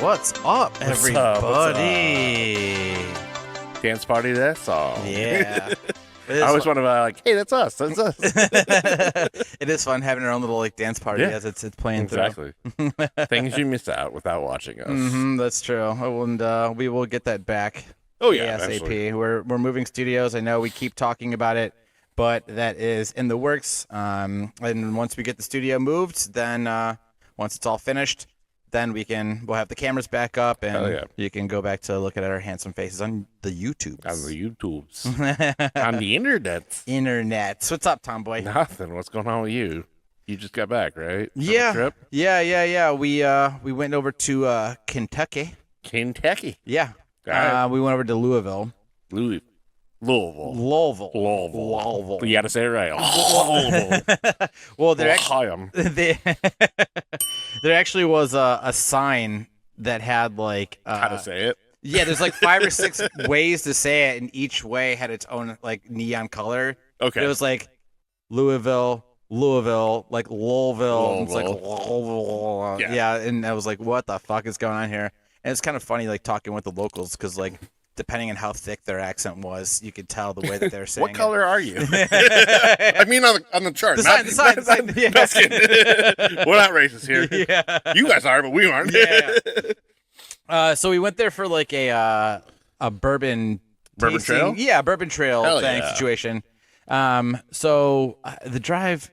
What's up, everybody? Dance party, that's all. Yeah. I always want to be like, hey, that's us. That's us. It is fun having our own little dance party as it's playing through. Things you miss out without watching us. That's true. And we will get that back. Oh, yeah. ASAP. Absolutely. We're moving studios. I know we keep talking about it, but that is in the works. And once we get the studio moved, then once it's all finished, then we'll have the cameras back up, and you can go back to look at our handsome faces on the YouTubes. On the YouTubes. On the internet. What's up, Tomboy? Nothing. What's going on with you? You just got back, right? Yeah. Trip? Yeah. We went over to Kentucky. Kentucky. Yeah. Right. We went over to Louisville. Louisville. You got to say it right. Louisville. Well, there actually was a sign that had like how to say it. Yeah, there's like 5 or 6 ways to say it, and each way had its own like neon color. Okay. But it was like Louisville, like Louisville. And it's like Louisville. Yeah, and I was like, what the fuck is going on here? And it's kind of funny like talking with the locals because like depending on how thick their accent was, you could tell the way that they're saying What color are you? I mean on the chart. The sign. Yeah. We're not racist here. Yeah. You guys are, but we aren't. Yeah. So we went there for like a bourbon trail? Yeah, bourbon trail situation. So the drive,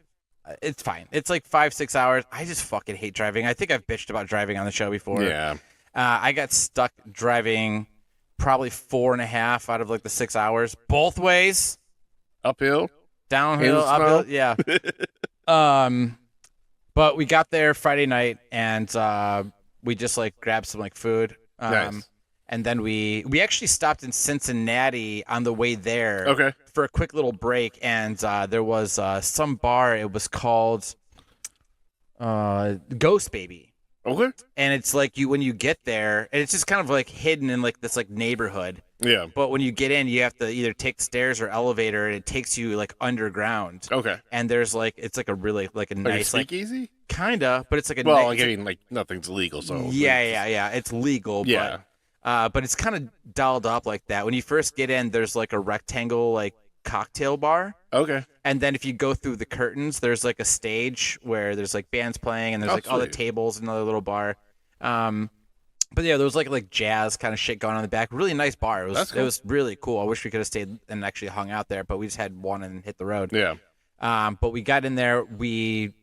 it's fine. It's like 5-6 hours. I just fucking hate driving. I think I've bitched about driving on the show before. Yeah. I got stuck driving probably 4.5 out of like the 6 hours, both ways. Uphill, downhill, uphill. Yeah. But we got there Friday night and we just like grabbed some like food. Nice. And then we actually stopped in Cincinnati on the way there. Okay. For a quick little break, and there was some bar. It was called Ghost Baby. Okay. And it's like when you get there, and it's just kind of like hidden in like this like neighborhood. Yeah. But when you get in, you have to either take the stairs or elevator, and it takes you like underground. Okay. And there's like it's like a really like a nice like speakeasy? Kinda, but it's like a I mean like nothing's legal, so yeah, it's legal. Yeah. But it's kind of dialed up like that. When you first get in, there's like a rectangle like cocktail bar. Okay. And then if you go through the curtains, there's like a stage where there's like bands playing and there's like all the tables in another little bar. But yeah, there was like jazz kind of shit going on in the back. Really nice bar. It was really cool. I wish we could have stayed and actually hung out there, but we just had one and hit the road. Yeah. But we got in there, we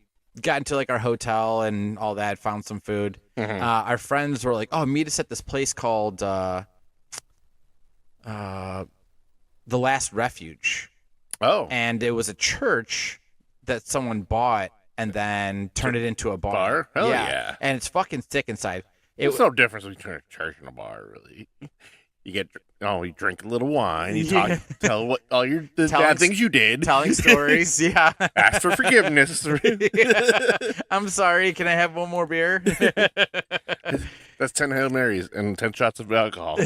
got into like our hotel and all that, found some food. Mm-hmm. Our friends were like, oh, meet us at this place called The Last Refuge. Oh. And it was a church that someone bought and then turned it into a bar. Hell yeah. And it's fucking sick inside. There's no difference between a church and a bar, really. You drink a little wine, you tell what all the bad things you did. Telling stories, yeah. Ask for forgiveness. I'm sorry, can I have one more beer? That's 10 Hail Marys and 10 shots of alcohol.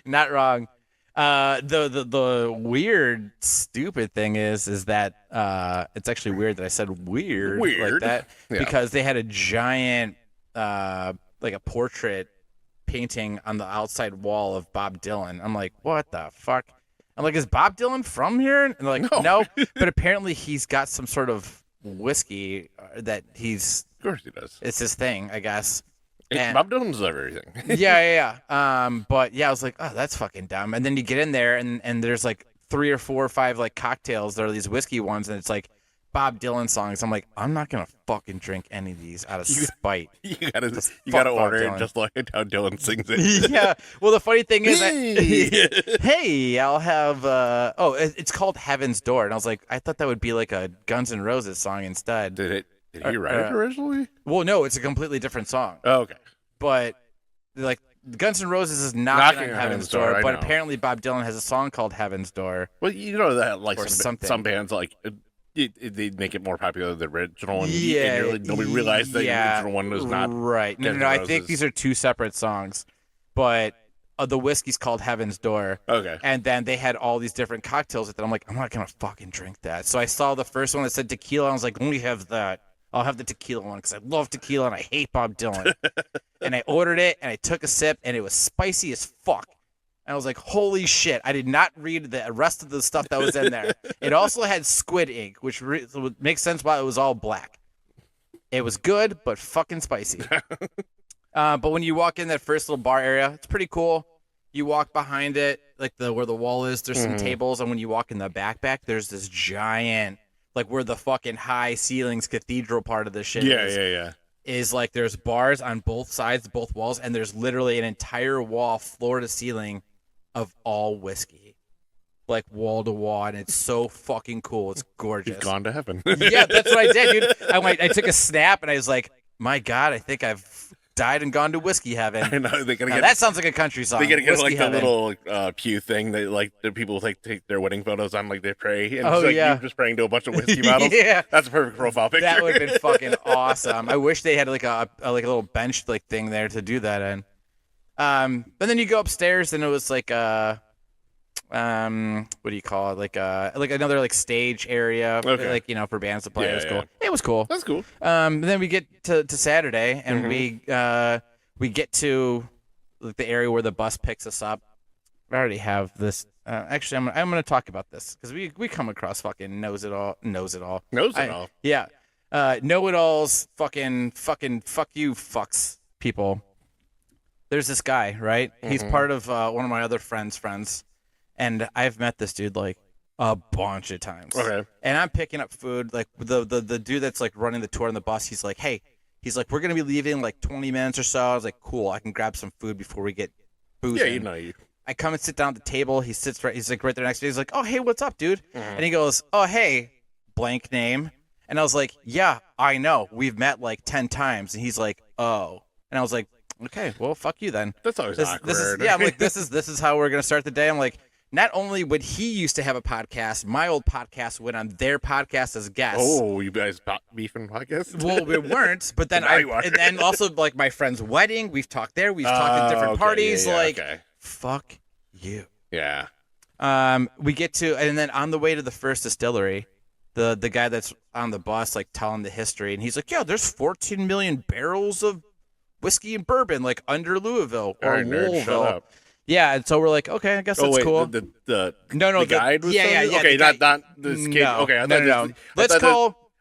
Not wrong. The weird, stupid thing is that it's actually weird that I said weird like that because they had a giant like a portrait painting on the outside wall of Bob Dylan. I'm like, what the fuck? I'm like, is Bob Dylan from here? And they're like, no. But apparently he's got some sort of whiskey that he's. Of course he does. It's his thing, I guess. Bob Dylan does everything. Yeah. But yeah, I was like, oh, that's fucking dumb. And then you get in there and there's like 3 or 4 or 5 like cocktails that are these whiskey ones, and it's like Bob Dylan songs. I'm like, I'm not gonna fucking drink any of these out of spite. You gotta order it just like how Dylan sings it. Yeah. Well, the funny thing is, hey, I'll have. It's called Heaven's Door, and I was like, I thought that would be like a Guns N' Roses song instead. Did he write it originally? Well, no, it's a completely different song. Oh, okay. But like Guns N' Roses is knocking on Heaven's Door, but apparently Bob Dylan has a song called Heaven's Door. Well, you know that like some bands like they make it more popular than the original, and nobody realized that the original one was not right. No, I think these are 2 separate songs, but the whiskey's called Heaven's Door. Okay. And then they had all these different cocktails with it. I'm like, I'm not gonna fucking drink that. So I saw the first one that said tequila. I was like, we have that. I'll have the tequila one because I love tequila and I hate Bob Dylan. And I ordered it and I took a sip and it was spicy as fuck. And I was like, holy shit. I did not read the rest of the stuff that was in there. It also had squid ink, which makes sense why it was all black. It was good, but fucking spicy. But when you walk in that first little bar area, it's pretty cool. You walk behind it, like where the wall is, there's some tables. And when you walk in the back, there's this giant, like where the fucking high ceilings cathedral part of this shit is. Yeah. Is like there's bars on both sides, both walls, and there's literally an entire wall, floor to ceiling, of all whiskey. Like wall to wall, and it's so fucking cool. It's gorgeous. You've gone to heaven. Yeah, that's what I did, dude. I took a snap, and I was like, my God, I think I've died and gone to whiskey heaven. I know. That sounds like a country song. They gotta get like heaven. the little cue thing that like the people take their wedding photos on, like they pray, and oh, it's like yeah. you're just praying to a bunch of whiskey bottles. Yeah, that's a perfect profile picture. That would have been fucking awesome. I wish they had like a little bench like thing there to do that in. But then you go upstairs and it was like what do you call it? Like another like stage area, like for bands to play. It was cool. It was cool. That's cool. Then we get to Saturday and we get to like the area where the bus picks us up. I already have this. Actually, I'm gonna talk about this because we come across fucking knows it all. Yeah. Know-it-alls, fucking fuck you fucks people. There's this guy, right? He's part of one of my other friends. And I've met this dude like a bunch of times. Okay. And I'm picking up food. Like the dude that's like running the tour on the bus, he's like, hey, we're gonna be leaving in like 20 minutes or so. I was like, cool, I can grab some food before we get boozing. Yeah, you know you. I come and sit down at the table. He's like right there next to me. He's like, oh, hey, what's up, dude? And he goes, oh, hey, blank name. And I was like, yeah, I know. We've met like 10 times. And he's like, oh. And I was like, okay, well, fuck you then. That's always awkward. I'm like, this is how we're gonna start the day. I'm like, not only would he used to have a podcast, my old podcast went on their podcast as guests. Oh, you guys beefing podcasts? Well, we weren't, but then and then also like my friend's wedding, we've talked there. We've talked at different parties. Fuck you. Yeah. We get to, and then on the way to the first distillery, the guy that's on the bus like telling the history, and he's like, yeah, there's 14 million barrels of whiskey and bourbon like under Louisville or Louisville. Yeah, and so we're like, okay, I guess that's cool. The the guide was okay, not this kid. No, okay,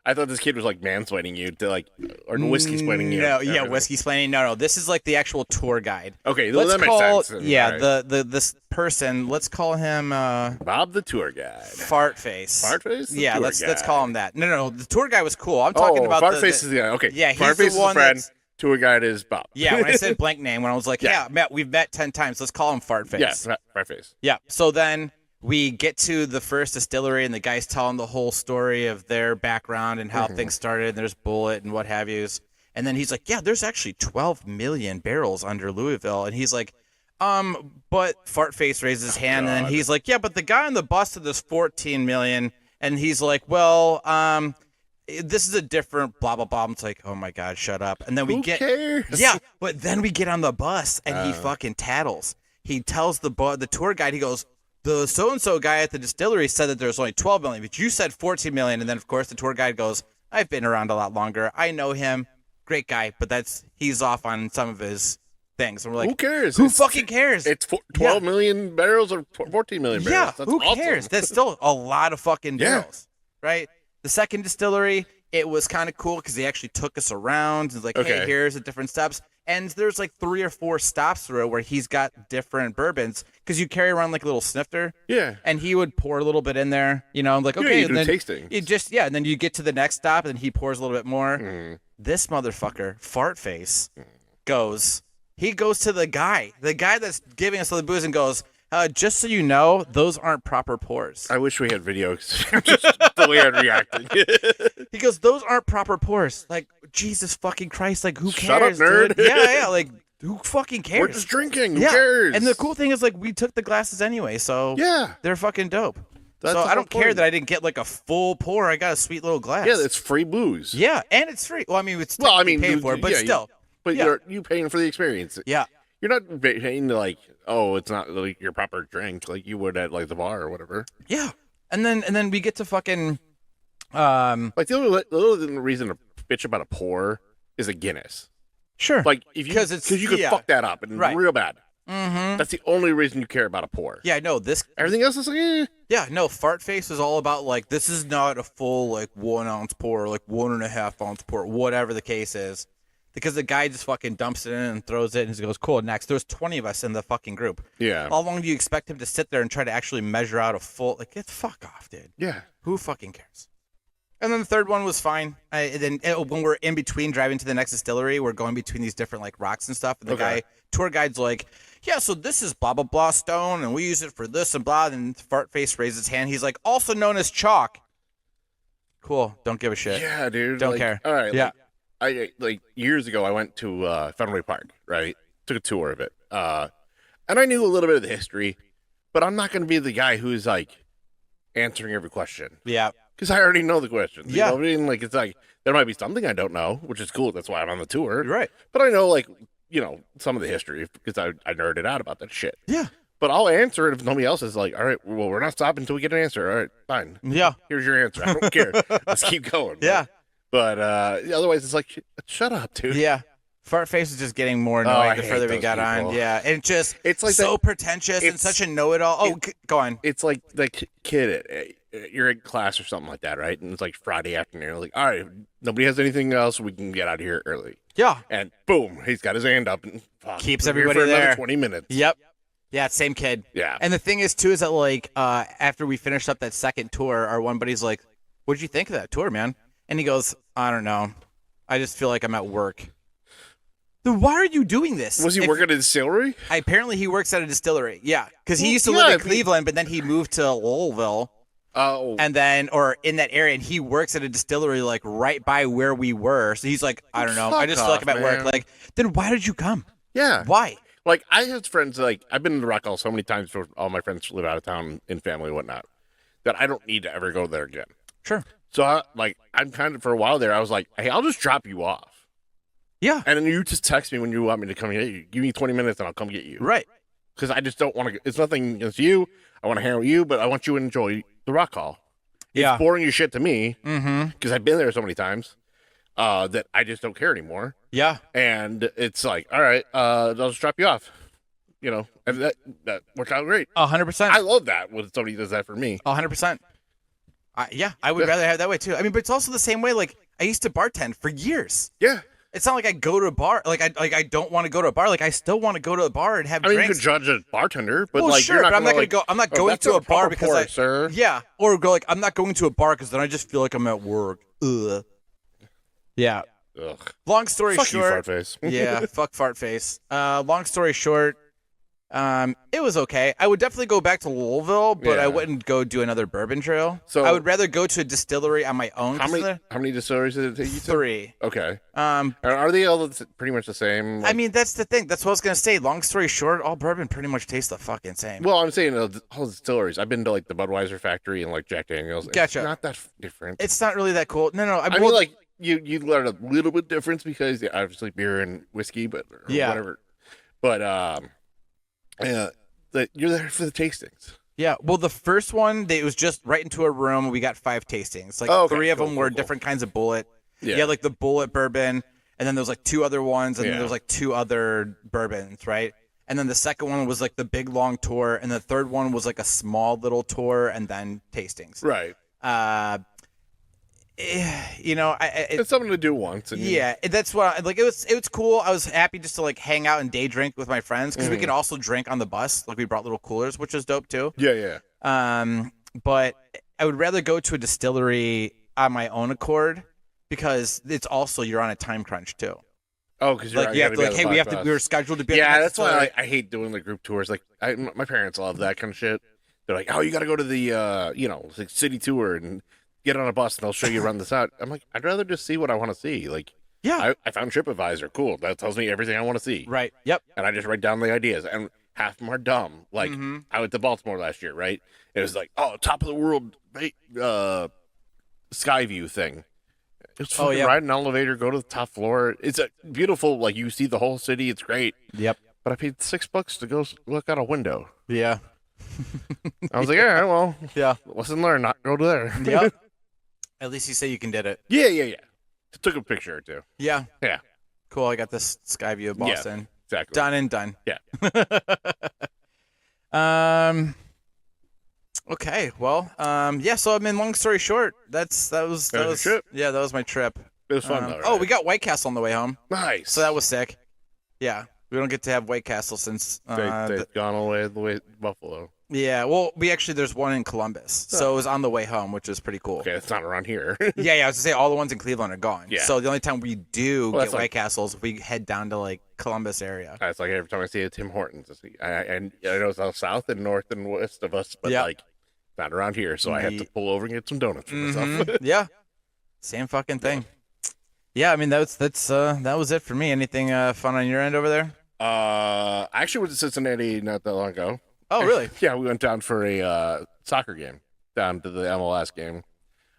I thought this kid was like mansplaining you to like, or whiskey splaining you. No, yeah, whiskey splaining. No, this is like the actual tour guide. Okay, that makes sense. Yeah, right. This person, let's call him Bob the tour guide. Fartface. Fartface? Yeah, let's call him that. No, the tour guide was cool. I'm talking about Fartface is the guy. Okay. Yeah, he's Fartface the one is a friend. Tour guide is Bob. Yeah, when I said blank name, when I was like, we've met 10 times. Let's call him Fartface. Yeah, Fartface. Yeah. So then we get to the first distillery, and the guy's telling the whole story of their background and how things started. And there's Bullet and what have yous. And then he's like, yeah, there's actually 12 million barrels under Louisville. And he's like, but Fartface raises his hand, and then he's like, yeah, but the guy on the bus said there's 14 million. And he's like, well, this is a different blah blah blah. It's like, oh my god, shut up. And then we Who cares? Yeah, but then we get on the bus and he fucking tattles. He tells the tour guide, he goes, the so and so guy at the distillery said that there's only 12 million, but you said 14 million. And then of course the tour guide goes, I've been around a lot longer. I know him, great guy, but he's off on some of his things. And we're like, who cares? Who fucking cares? It's 12 million barrels or 14 million barrels. Yeah, That's who awesome. cares? That's still a lot of fucking barrels, right? The second distillery, it was kind of cool because they actually took us around and like, hey, here's the different steps. And there's like 3 or 4 stops through where he's got different bourbons because you carry around like a little snifter. Yeah. And he would pour a little bit in there, I'm like, okay. You and then tasting. And then you get to the next stop and he pours a little bit more. This motherfucker, Fartface, goes to the guy that's giving us the booze and goes, just so you know, those aren't proper pours. I wish we had video just the way I'd reacted. He goes, those aren't proper pours. Like, Jesus fucking Christ, like, who Shut cares, up, nerd. Dude? Yeah, like, who fucking cares? We're just drinking. Who cares? And the cool thing is, like, we took the glasses anyway, so they're fucking dope. That's so I don't care that I didn't get, like, a full pour. I got a sweet little glass. Yeah, it's free booze. Yeah, and it's free. Well, I mean, it's paying for it, but still. You're paying for the experience. Yeah. You're not paying to like, oh, it's not like your proper drink like you would at like the bar or whatever. Yeah, and then we get to fucking like the only reason to bitch about a pour is a Guinness. Sure. Like if you because you could fuck that up and real bad. Mm-hmm. That's the only reason you care about a pour. Yeah, no, everything else is like, eh. Yeah, no, fart face is all about like this is not a full like 1 ounce pour, like 1.5 ounce pour, whatever the case is. Because the guy just fucking dumps it in and throws it and he goes, cool, next. There's 20 of us in the fucking group. Yeah. How long do you expect him to sit there and try to actually measure out a full like get the fuck off, dude. Yeah. Who fucking cares? And then the third one was fine. Then when we're in between driving to the next distillery, we're going between these different like rocks and stuff. And the tour guide's like, yeah, so this is blah, blah, blah stone, and we use it for this and blah. And fart face raises his hand. He's like, also known as chalk. Cool. Don't give a shit. Yeah, dude. Don't care. All right. Yeah. Like years ago, I went to Fenway Park, right? Took a tour of it. And I knew a little bit of the history, but I'm not going to be the guy who's like answering every question. Yeah. Because I already know the questions. Yeah. You know what I mean? Like, it's like, there might be something I don't know, which is cool. That's why I'm on the tour. You're right. But I know, like, you know, some of the history because I nerded out about that shit. Yeah. But I'll answer it if nobody else is like, all right, well, we're not stopping until we get an answer. All right, fine. Yeah. Here's your answer. I don't care. Let's keep going. Yeah. But otherwise, it's like, shut up, dude. Yeah. Fart face is just getting more annoying the further we got on. Yeah. And it's like so pretentious and such a know-it-all. Oh, go on. It's like the kid, you're in class or something like that, right? And it's like Friday afternoon. Like, all right, nobody has anything else. We can get out of here early. Yeah. And boom, he's got his hand up and keeps everybody for there. Another 20 minutes. Yep. Yeah, same kid. Yeah. And the thing is, too, is that, like, after we finished up that second tour, our one buddy's like, what'd you think of that tour, man? And he goes, I don't know. I just feel like I'm at work. Then why are you doing this? Was he working at a distillery? Apparently, he works at a distillery. Yeah. Because he used to live in Cleveland, but then he moved to Louisville. Oh. And then, or in that area, and he works at a distillery, like, right by where we were. So he's like, I don't know. I just feel like I'm at work. Like, then why did you come? Yeah. Why? Like, I have friends, like, I've been to Rock Hall so many times for all my friends live out of town in family and whatnot, that I don't need to ever go there again. Sure. So, I'm kind of, for a while there, I was like, hey, I'll just drop you off. Yeah. And then you just text me when you want me to come get you. Give me 20 minutes and I'll come get you. Right. Because I just don't want to, it's nothing against you. I want to hang out with you, but I want you to enjoy the Rock Hall. Yeah. It's boring as shit to me. Mm-hmm. Because I've been there so many times that I just don't care anymore. Yeah. And it's like, all right, I'll just drop you off. You know, and that worked out great. 100%. I love that when somebody does that for me. 100%. I would rather have it that way too. I mean, but it's also the same way. Like I used to bartend for years. Yeah. It's not like I go to a bar. Like I don't want to go to a bar. Like I still want to go to a bar and have I mean, drinks. you could judge a bartender, but well, like sure, you're not but I'm not gonna go. I'm not going to a bar because sir. Yeah, or go like I'm not going to a bar because then I just feel like I'm at work. Ugh. Yeah. Ugh. Long story Fuck short. You, fart face. Yeah. Fuck fart face. Long story short. It was okay. I would definitely go back to Louisville, but I wouldn't go do another bourbon trail. So I would rather go to a distillery on my own. How many distilleries did it take you to? 3. Okay. Are they all pretty much the same? I mean, that's the thing. That's what I was gonna say. Long story short, all bourbon pretty much tastes the fucking same. Well, I'm saying all distilleries. I've been to like the Budweiser factory and like Jack Daniels. Gotcha. It's not that different. It's not really that cool. No. I mean, like you learn a little bit difference because obviously beer and whiskey, but whatever. But you're there for the tastings. Yeah. Well, the first one, it was just right into a room. We got 5 tastings. Like 3 of them were different kinds of bullet. Yeah. You had like the bullet bourbon, and then there was like 2 other ones, and then there was like 2 other bourbons, right? And then the second one was like the big long tour, and the third one was like a small little tour, and then tastings. Right. You know, it's something to do once. That's what like. It was cool. I was happy just to like hang out and day drink with my friends because we could also drink on the bus. Like we brought little coolers, which is dope too. Yeah. But I would rather go to a distillery on my own accord because it's also you're on a time crunch too. Oh, because like you have to like, hey, we were scheduled to be. Yeah, that's why I hate doing the group tours. Like my parents love that kind of shit. They're like, oh, you got to go to the like city tour and get on a bus and they'll show you around this out. I'm like, I'd rather just see what I want to see. Like, I found TripAdvisor. Cool. That tells me everything I want to see. Right. Yep. And I just write down the ideas. And half of them are dumb. Like, I went to Baltimore last year, right? It was like, oh, top of the world sky view thing. It's fucking ride an elevator, go to the top floor. It's a beautiful, like, you see the whole city. It's great. Yep. But I paid $6 to go look out a window. Yeah. I was like, all right, well, lesson learned, not go there. Yep. At least you say you can did it. Yeah. Took a picture or two. Yeah. Yeah. Cool. I got this sky view of Boston. Yeah, exactly. Done and done. Yeah. Okay. Well. Yeah. So I mean, long story short, that was your trip? Yeah, that was my trip. It was fun though. Right? Oh, we got White Castle on the way home. Nice. So that was sick. Yeah. We don't get to have White Castle since they've gone all the way to Buffalo. Yeah, well, there's one in Columbus, so it was on the way home, which was pretty cool. Okay, it's not around here. yeah, I was gonna say all the ones in Cleveland are gone. Yeah. So the only time we do get White like, Castles, we head down to like Columbus area. It's like every time I see a Tim Hortons, and I know it's south and north and west of us, but like not around here, so I have to pull over and get some donuts for myself. Yeah, same fucking thing. Yeah, I mean that was it for me. Anything fun on your end over there? I actually went to Cincinnati not that long ago. Oh, really? Yeah, we went down for a soccer game, down to the MLS game.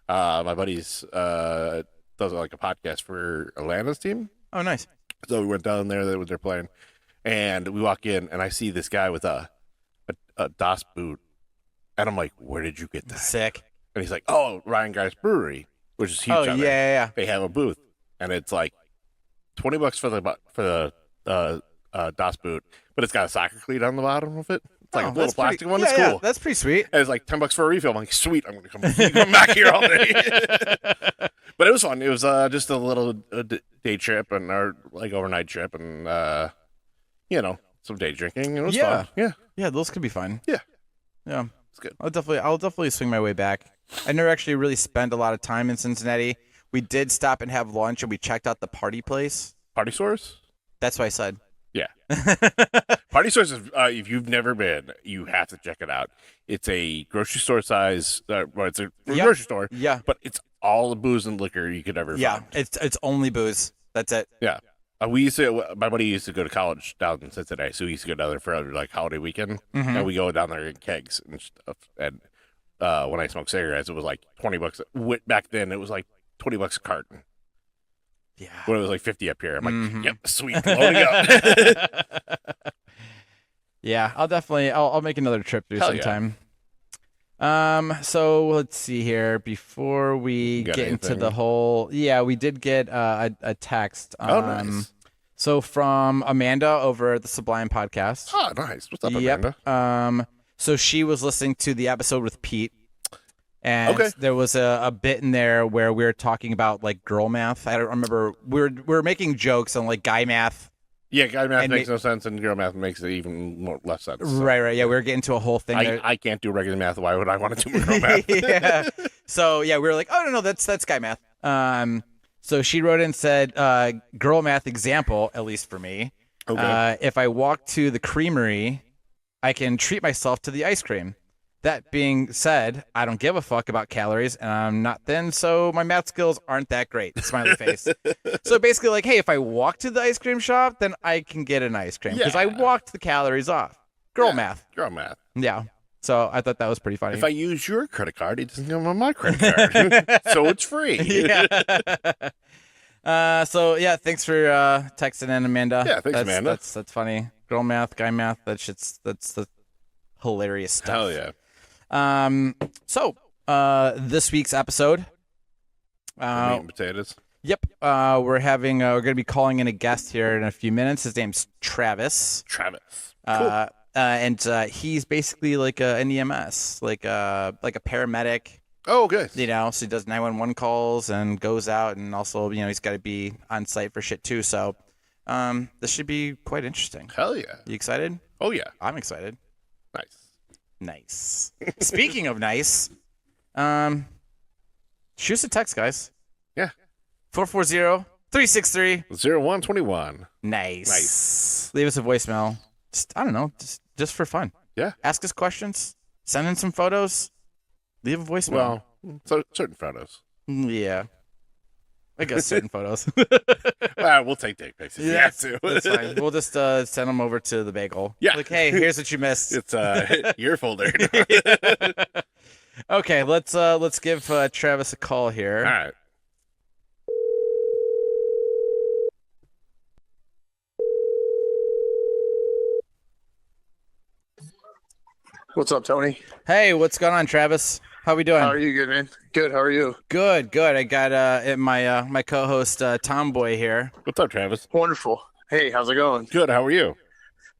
My buddies does like a podcast for Atlanta's team. Oh, nice. So we went down there. They're playing, and we walk in, and I see this guy with a Das boot, and I'm like, "Where did you get that?" Sick. And he's like, "Oh, Ryan Guy's Brewery, which is huge." Oh, yeah. They have a booth, and it's like $20 for the Das boot, but it's got a soccer cleat on the bottom of it. It's like a little plastic one. It's cool. Yeah, that's pretty sweet. And it's like $10 for a refill. I'm like, sweet. I'm gonna come back here all day. But it was fun. It was just a little day trip and our like overnight trip and some day drinking. It was fun. Yeah, those could be fun. Yeah, it's good. I'll definitely swing my way back. I never actually really spent a lot of time in Cincinnati. We did stop and have lunch and we checked out the party place. Party Stores. That's what I said. Yeah. Party Stores is, if you've never been, you have to check it out. It's a grocery store size, it's a grocery store. Yeah. But it's all the booze and liquor you could ever find. It's only booze. That's it. Yeah. My buddy used to go to college down in Cincinnati, so we used to go down there for like holiday weekend, and we go down there in kegs and stuff. And when I smoked cigarettes, it was like $20. Back then, it was like $20 a carton. Yeah. When it was like 50 up here. I'm like, yep, sweet, loading up. Yeah, I'll make another trip through sometime. Yeah. So let's see here. Before we get into the whole, we did get a text. Nice. So from Amanda over at the Sublime podcast. Oh, nice. What's up, Amanda? Yep. So she was listening to the episode with Pete. And there was a bit in there where we were talking about like girl math. I don't remember. We were making jokes on like guy math. Yeah, guy math makes no sense, and girl math makes it even less sense. So. Right. Yeah, we were getting to a whole thing. I can't do regular math. Why would I want to do girl math? Yeah. So we were like, oh no, that's guy math. So she wrote in and said, girl math example, at least for me. Okay. If I walk to the creamery, I can treat myself to the ice cream. That being said, I don't give a fuck about calories, and I'm not thin, so my math skills aren't that great. Smiley face. So basically, like, hey, if I walk to the ice cream shop, then I can get an ice cream because I walked the calories off. Girl math. Girl math. Yeah. So I thought that was pretty funny. If I use your credit card, it doesn't come on my credit card, so it's free. Yeah. So yeah, thanks for texting in, Amanda. Yeah, thanks, Amanda. That's funny. Girl math, guy math. That's the hilarious stuff. Hell yeah. So this week's episode, meat and potatoes. Yep. We're going to be calling in a guest here in a few minutes. His name's Travis. Cool. And he's basically like an EMS, like a paramedic. Oh, good. So he does 911 calls and goes out, and also, he's got to be on site for shit too. So, this should be quite interesting. Hell yeah. You excited? Oh yeah. I'm excited. Nice. Speaking of nice, shoot us a text, guys. Yeah. 440-363-0121. Nice. Leave us a voicemail. I don't know, just for fun. Yeah. Ask us questions. Send in some photos. Leave a voicemail. Well, certain photos. Yeah. I guess certain photos. We'll take dick pics if you have to. That's fine. We'll just send them over to the bagel. Yeah. Like, hey, here's what you missed. It's your folder. Okay, let's give Travis a call here. All right. What's up, Tony? Hey, what's going on, Travis? How we How doing? are you, good man? Good. How are you? Good, good. I got my co-host Tomboy here. What's up, Travis? Wonderful. Hey, how's it going? Good. How are you?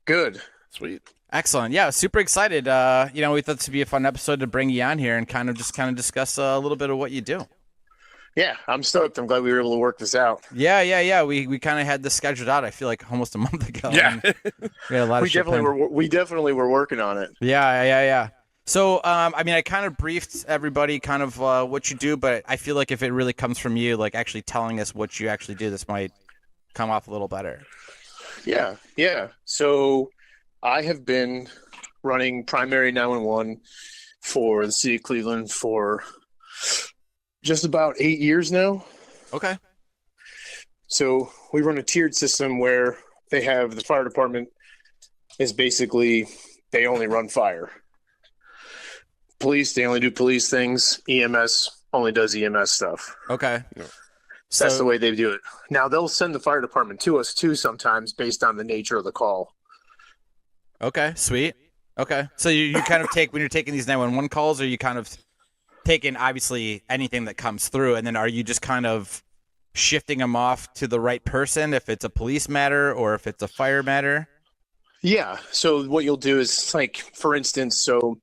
Good. Sweet. Excellent. Yeah, super excited. We thought this would be a fun episode to bring you on here and kind of discuss a little bit of what you do. Yeah, I'm stoked. I'm glad we were able to work this out. Yeah. We kind of had this scheduled out. I feel like almost a month ago. Yeah. and we had a lot of shit planned. We definitely were working on it. Yeah. So, I kind of briefed everybody kind of what you do, but I feel like if it really comes from you, like actually telling us what you actually do, this might come off a little better. Yeah. So I have been running primary 911 for the city of Cleveland for just about 8 years now. Okay. So we run a tiered system where they have the fire department is basically they only run fire. Police, they only do police things. EMS only does EMS stuff. Okay. Yeah. So, That's the way they do it. Now, they'll send the fire department to us, too, sometimes based on the nature of the call. okay, sweet. Okay. So you kind of take, when you're taking these 911 calls, are you kind of taking, obviously, anything that comes through, and then are you just kind of shifting them off to the right person if it's a police matter or if it's a fire matter? Yeah. So what you'll do is, like, for instance, so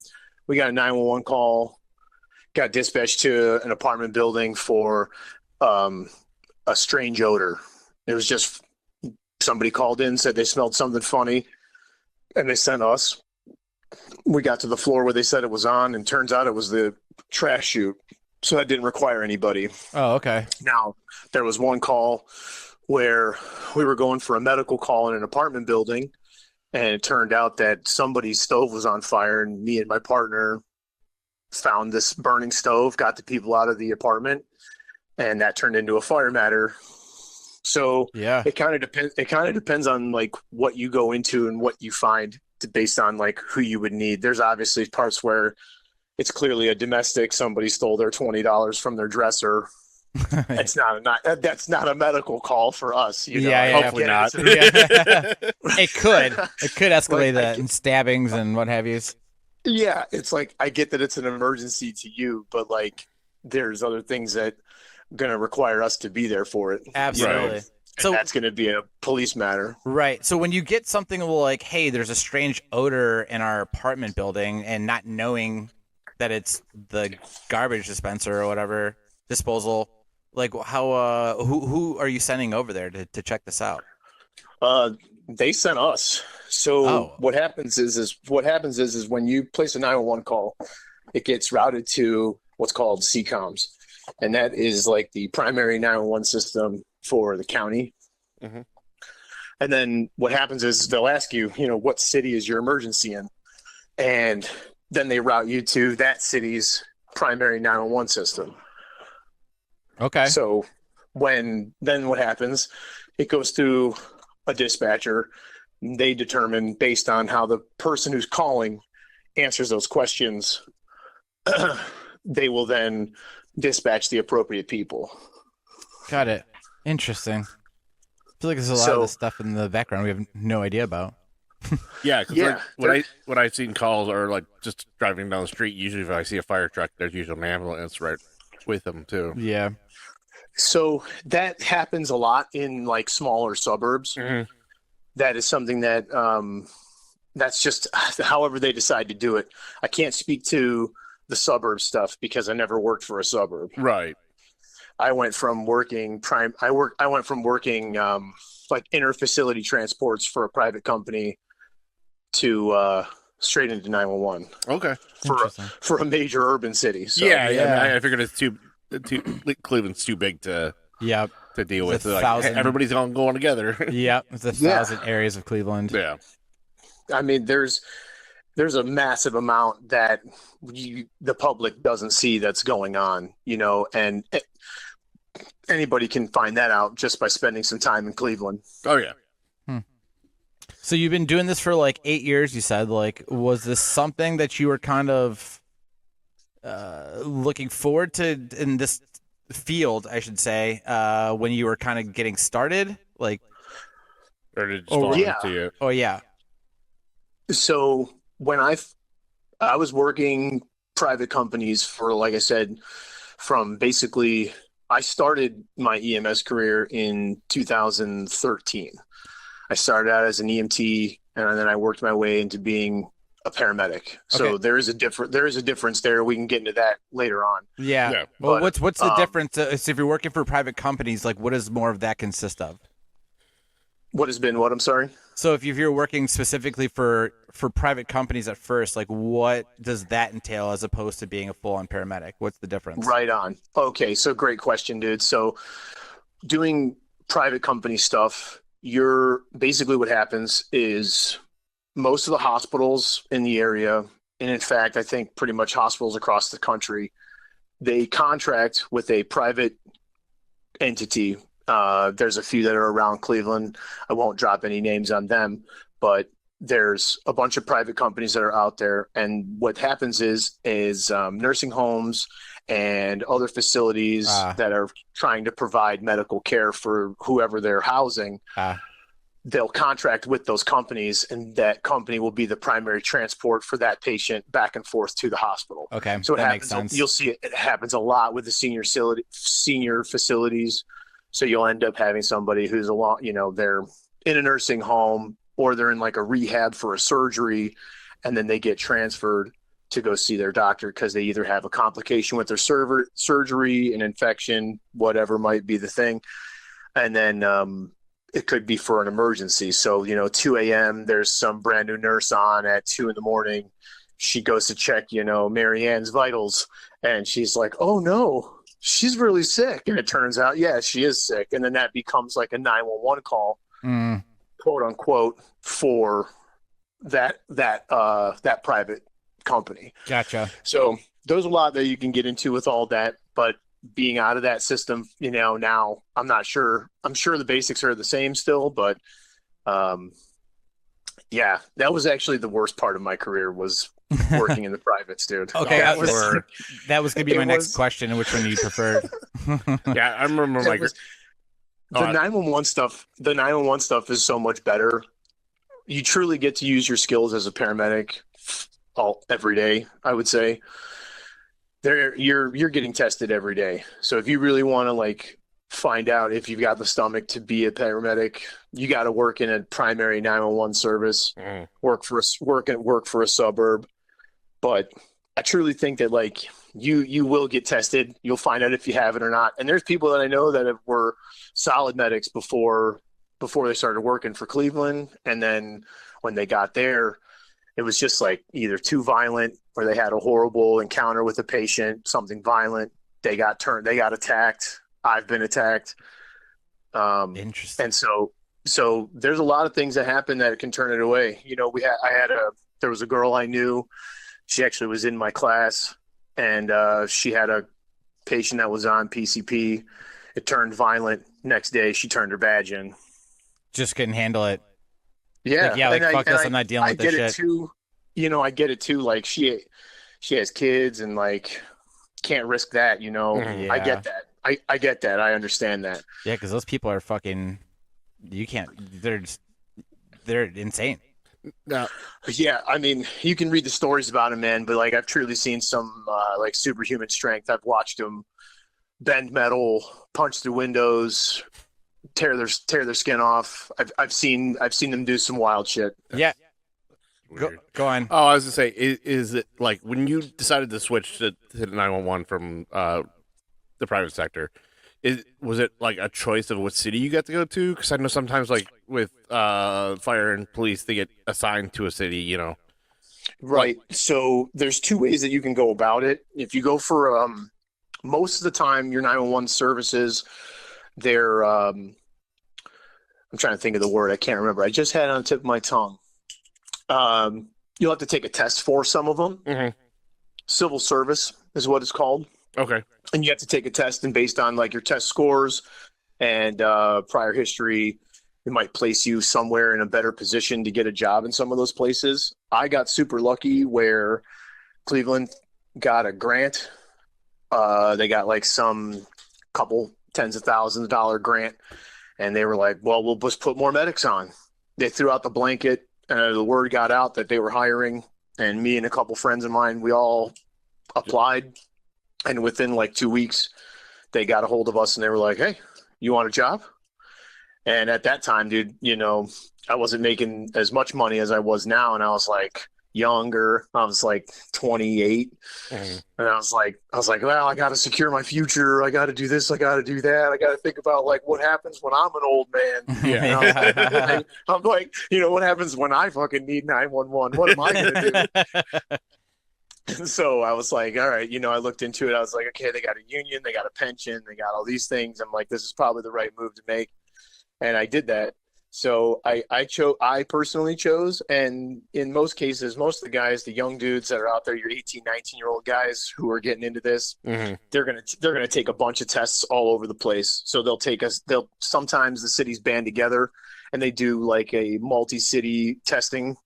we got a 911 call, got dispatched to an apartment building for a strange odor. It was just somebody called in, said they smelled something funny, and they sent us. We got to the floor where they said it was on, and turns out it was the trash chute. So that didn't require anybody. Oh, okay. Now, there was one call where we were going for a medical call in an apartment building, and it turned out that somebody's stove was on fire, and me and my partner found this burning stove, got the people out of the apartment, and that turned into a fire matter. So Yeah. it kind of depends. It kind of depends on like what you go into and what you find based on like who you would need. There's obviously parts where it's clearly a domestic. Somebody stole their $20 from their dresser. That's not a medical call for us. You know? Yeah, Hopefully not. Yeah. It could escalate Like, that in stabbings and what have you. Yeah, it's like I get that it's an emergency to you, but like there's other things that are going to require us to be there for it. Absolutely. Right. So That's going to be a police matter. right. So when you get something like, hey, there's a strange odor in our apartment building, and not knowing that it's the garbage dispenser or whatever disposal, like how who are you sending over there to check this out? They sent us. So Oh. what happens is when you place a 911 call, it gets routed to what's called CCOMS, and that is like the primary 911 system for the county. Mhm. And then what happens is they'll ask you, what city is your emergency in, and then they route you to that city's primary 911 system. Okay. So then what happens? It goes through a dispatcher. They determine based on how the person who's calling answers those questions, they will then dispatch the appropriate people. Got it. Interesting. I feel like there's a lot of this stuff in the background we have no idea about. Yeah. 'Cause Yeah, like, when I've seen calls or like just driving down the street, usually if I see a fire truck, there's usually an ambulance right with them too. Yeah. So that happens a lot in like smaller suburbs. Mhm. That is something that that's just however they decide to do it. I can't speak to the suburb stuff because I never worked for a suburb. Right. I went from working like inter-facility transports for a private company to straight into 911 Okay. for a major urban city. So, Yeah. yeah. I figured it's too Cleveland's too big to Yep. deal It's with. a Like, thousand- everybody's all going together. Yep. It's 1,000 areas of Cleveland. Yeah. I mean, there's a massive amount that the public doesn't see that's going on, and anybody can find that out just by spending some time in Cleveland. Oh yeah. So you've been doing this for like 8 years, you said. Like, was this something that you were kind of looking forward to in this field, I should say, when you were kind of getting started? Like, Or did it just Oh, fall yeah. into you? oh yeah. So when I was working private companies for, like I said, from basically, I started my EMS career in 2013. I started out as an EMT, and then I worked my way into being a paramedic. So Okay. there is a difference there. We can get into that later on. Yeah. Well, But, what's the difference? So if you're working for private companies, like what does more of that consist of? what has been what? I'm sorry. So if you're working specifically for private companies at first, like what does that entail as opposed to being a full-on paramedic? What's the difference? Right on. Okay, so great question, dude. So doing private company stuff, you're basically what happens is most of the hospitals in the area, and in fact, I think pretty much hospitals across the country, they contract with a private entity. There's a few that are around Cleveland. I won't drop any names on them, but there's a bunch of private companies that are out there. And what happens is nursing homes and other facilities that are trying to provide medical care for whoever they're housing. They'll contract with those companies, and that company will be the primary transport for that patient back and forth to the hospital. Okay, so that makes sense. You'll see it happens a lot with the senior facilities. So you'll end up having somebody who's they're in a nursing home or they're in like a rehab for a surgery, and then they get transferred to go see their doctor because they either have a complication with their surgery, an infection, whatever might be the thing, and then it could be for an emergency. So, 2 a.m., there's some brand new nurse on at 2 in the morning. She goes to check, Mary Ann's vitals, and she's like, oh no, she's really sick. And it turns out, yeah, she is sick. And then that becomes like a 911 call, quote unquote, for that private company. Gotcha. So there's a lot that you can get into with all that, but being out of that system, now I'm not sure. I'm sure the basics are the same still, but yeah, that was actually the worst part of my career was working in the privates, dude. Okay, that was gonna be my next question. Which one you preferred? Yeah, I remember the 911 stuff. The 911 stuff is so much better. You truly get to use your skills as a paramedic every day, I would say. You're getting tested every day. So if you really want to find out if you've got the stomach to be a paramedic, you got to work in a primary 911 service, work for a suburb. But I truly think that you will get tested. You'll find out if you have it or not. And there's people that I know that were solid medics before they started working for Cleveland, and then when they got there, it was just either too violent or they had a horrible encounter with a patient, something violent. They got attacked. I've been attacked. Interesting. And so there's a lot of things that happen that can turn it away. There was a girl I knew. She actually was in my class, and she had a patient that was on PCP. It turned violent. Next day, she turned her badge in. Just couldn't handle it. Yeah, fuck this. I'm not dealing with this shit. I get it too. She has kids and can't risk that. Yeah. I get that. I get that. I understand that. Yeah, because those people are fucking. You can't. They're insane. No. Yeah, I mean, you can read the stories about him, man. But I've truly seen some superhuman strength. I've watched them bend metal, punch through windows, tear their skin off. I've seen them do some wild shit. Yeah. Go on. Oh, I was gonna say, is it when you decided to switch to 911 from the private sector? Was it a choice of what city you got to go to? Because I know sometimes with fire and police, they get assigned to a city. Right. So there's two ways that you can go about it. If you go for most of the time, your 911 services, they're I'm trying to think of the word. I can't remember. I just had it on the tip of my tongue. You'll have to take a test for some of them. Mm-hmm. Civil service is what it's called. Okay. And you have to take a test, and based on your test scores and prior history, it might place you somewhere in a better position to get a job in some of those places. I got super lucky where Cleveland got a grant. They got some couple tens of thousands of dollar grant, and they were like, well, we'll just put more medics on. They threw out the blanket. The word got out that they were hiring, and me and a couple friends of mine, we all applied, and within like 2 weeks, they got a hold of us and they were like, "Hey, you want a job?" And at that time, dude, I wasn't making as much money as I was now, and I was like younger. I was like 28, and I was like, well, I got to secure my future. I got to do this. I got to do that. I got to think about like what happens when I'm an old man. Yeah. I'm like, what happens when I fucking need 911? What am I gonna do? And so I was like, all right, I looked into it. I was like, okay, they got a union, they got a pension, they got all these things. I'm like, this is probably the right move to make. And I did that. So I personally chose, and in most cases, most of the guys, the young dudes that are out there, your 18, 19-year-old guys who are getting into this, they're gonna take a bunch of tests all over the place. So they'll sometimes the cities band together and they do like a multi-city testing.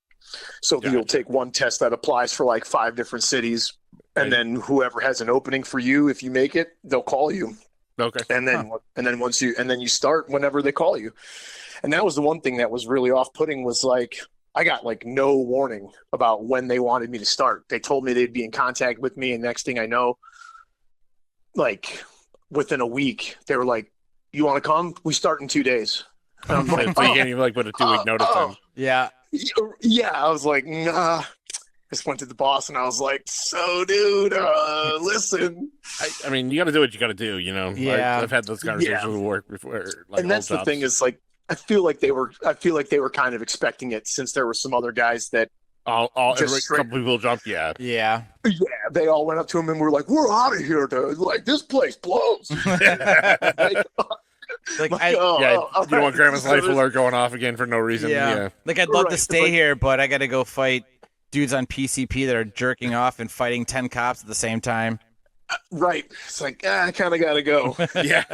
So you'll take one test that applies for like 5 different cities, and then whoever has an opening for you, if you make it, they'll call you. Okay. And then once you start whenever they call you. And that was the one thing that was really off-putting, was like I got like no warning about when they wanted me to start. They told me they'd be in contact with me, and next thing I know, like within a week, they were like, "You want to come? We start in 2 days." And I'm like, so you can't even like put a 2-week notice on. Yeah. Yeah, I was like, nah. Just went to the boss and I was like, "So, dude, listen." I mean, you got to do what you got to do, Yeah. I've had those conversations with work before. Like, and that's the thing, is like, I feel like they were kind of expecting it, since there were some other guys that every couple people jumped. Yeah. Yeah. They all went up to him and were like, "We're out of here, dude. Like, this place blows." Like, you don't want Grandma's life alert going off again for no reason. Yeah. Like, I'd love to stay here, but I got to go fight dudes on PCP that are jerking off and fighting 10 cops at the same time. Right. It's like, I kind of got to go. Yeah.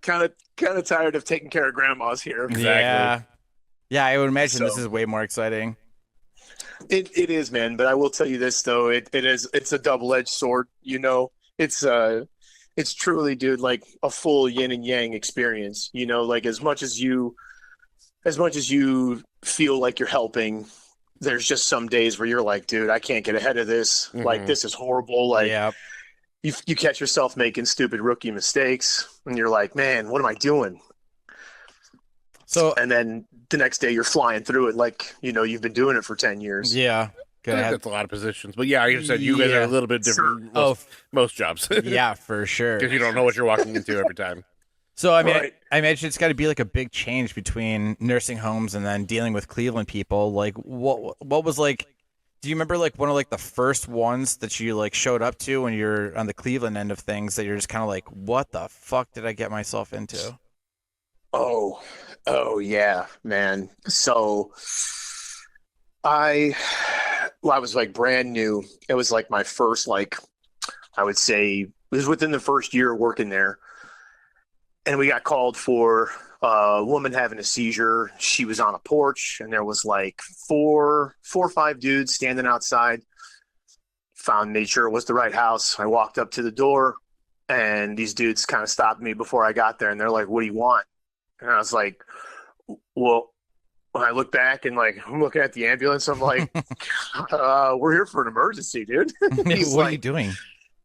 kind of tired of taking care of grandmas here. Exactly. Yeah, I would imagine this is way more exciting. It is, man. But I will tell you this, though. It's a double-edged sword. It's truly, dude, like a full yin and yang experience. Like as much as you feel like you're helping, there's just some days where you're like, dude, I can't get ahead of this. Like, this is horrible. Like, you catch yourself making stupid rookie mistakes, and you're like, man, what am I doing? So, and then the next day you're flying through it like, you've been doing it for 10 years. Yeah. That's a lot of positions. But yeah, like you said, you guys are a little bit different. Most jobs. Yeah, for sure. Because you don't know what you're walking into every time. So, I mean, I imagine it's got to be like a big change between nursing homes and then dealing with Cleveland people. Like, what was like, do you remember like one of like the first ones that you like showed up to when you're on the Cleveland end of things, that you're just kind of like, what the fuck did I get myself into? Oh yeah, man. So I was like brand new. It was like my first, like, I would say it was within the first year working there. And we got called for a woman having a seizure. She was on a porch, and there was like four or five dudes standing outside. Made sure it was the right house. I walked up to the door, and these dudes kind of stopped me before I got there, and they're like, "What do you want?" And I was like, well, when I look back and like I'm looking at the ambulance, I'm like, we're here for an emergency, dude. What are you doing?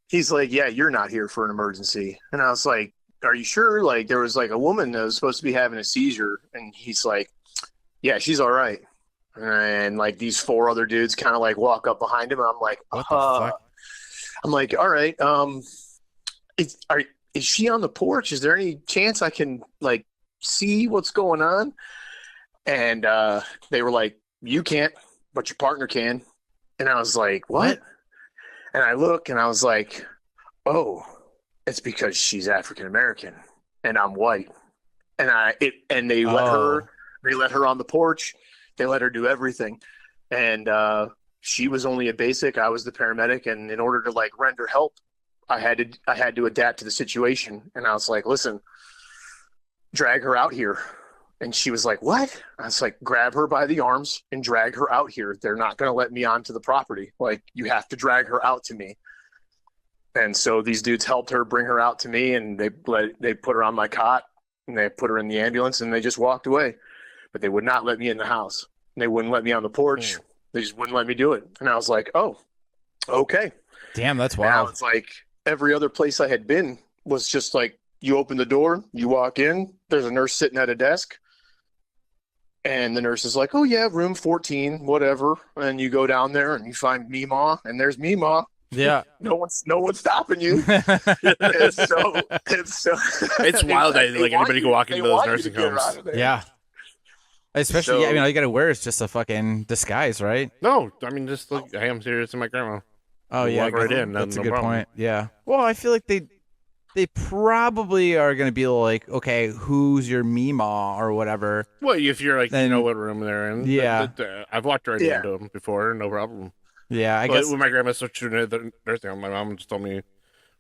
He's like, yeah, you're not here for an emergency. And I was like, are you sure? Like, there was like a woman that was supposed to be having a seizure. And he's like, yeah, she's all right. And like these 4 other dudes kind of like walk up behind him. And I'm like, what the fuck? I'm like, all right. Is she on the porch? Is there any chance I can like see what's going on? And they were like, you can't, but your partner can. And I was like, what? And I look and I was like, oh, it's because she's African American and I'm white. And they let her on the porch. They let her do everything. And she was only a basic. I was the paramedic. And in order to like render help, I had to adapt to the situation. And I was like, listen, drag her out here. And she was like, what? I was like, grab her by the arms and drag her out here. They're not going to let me onto the property. Like, you have to drag her out to me. And so these dudes helped her bring her out to me, and they put her on my cot, and they put her in the ambulance, and they just walked away. But they would not let me in the house. They wouldn't let me on the porch. They just wouldn't let me do it. And I was like, oh, Okay. Damn, that's And I wild. was like, every other place I had been was just like, you open the door, you walk in, there's a nurse sitting at a desk, and the nurse is like, "Oh yeah, room 14, whatever." And you go down there and you find Meemaw, and there's Meemaw. Yeah. No one's stopping you. And so It's in wild fact, that like anybody can walk they into those want you to nursing get her homes. out of there. Yeah. Especially, yeah, I mean, all you gotta wear is just a fucking disguise, right? No, I mean just like, hey, I'm serious, and my grandma. Oh You yeah, walk right in. that's No a good problem. point. Yeah. Well, I feel like they probably are gonna be like, okay, who's your Meemaw or whatever. Well, if you're like, you know Then what room they're in. yeah, I've walked right Yeah. into them before, no problem. yeah. I But guess when my grandma switched to another nursing home, my mom just told me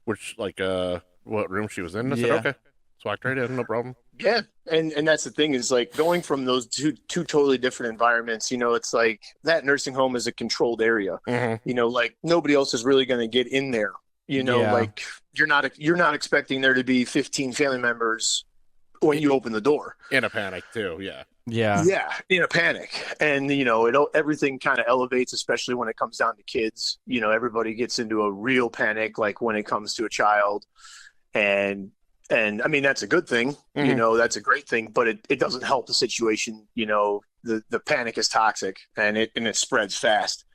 which what room she was in. I said yeah, okay, just walked right in, no problem. Yeah, and that's the thing is like going from those two totally different environments. It's like that nursing home is a controlled area. Mm-hmm. Like nobody else is really going to get in there. yeah, Like you're not expecting there to be 15 family members when you open the door. In a panic too, yeah. yeah, Yeah, in a panic, and everything kind of elevates, especially when it comes down to kids. Everybody gets into a real panic, like when it comes to a child, and and I mean that's a good thing. Mhm. That's a great thing, but it doesn't help the situation. The panic is toxic, and it spreads fast,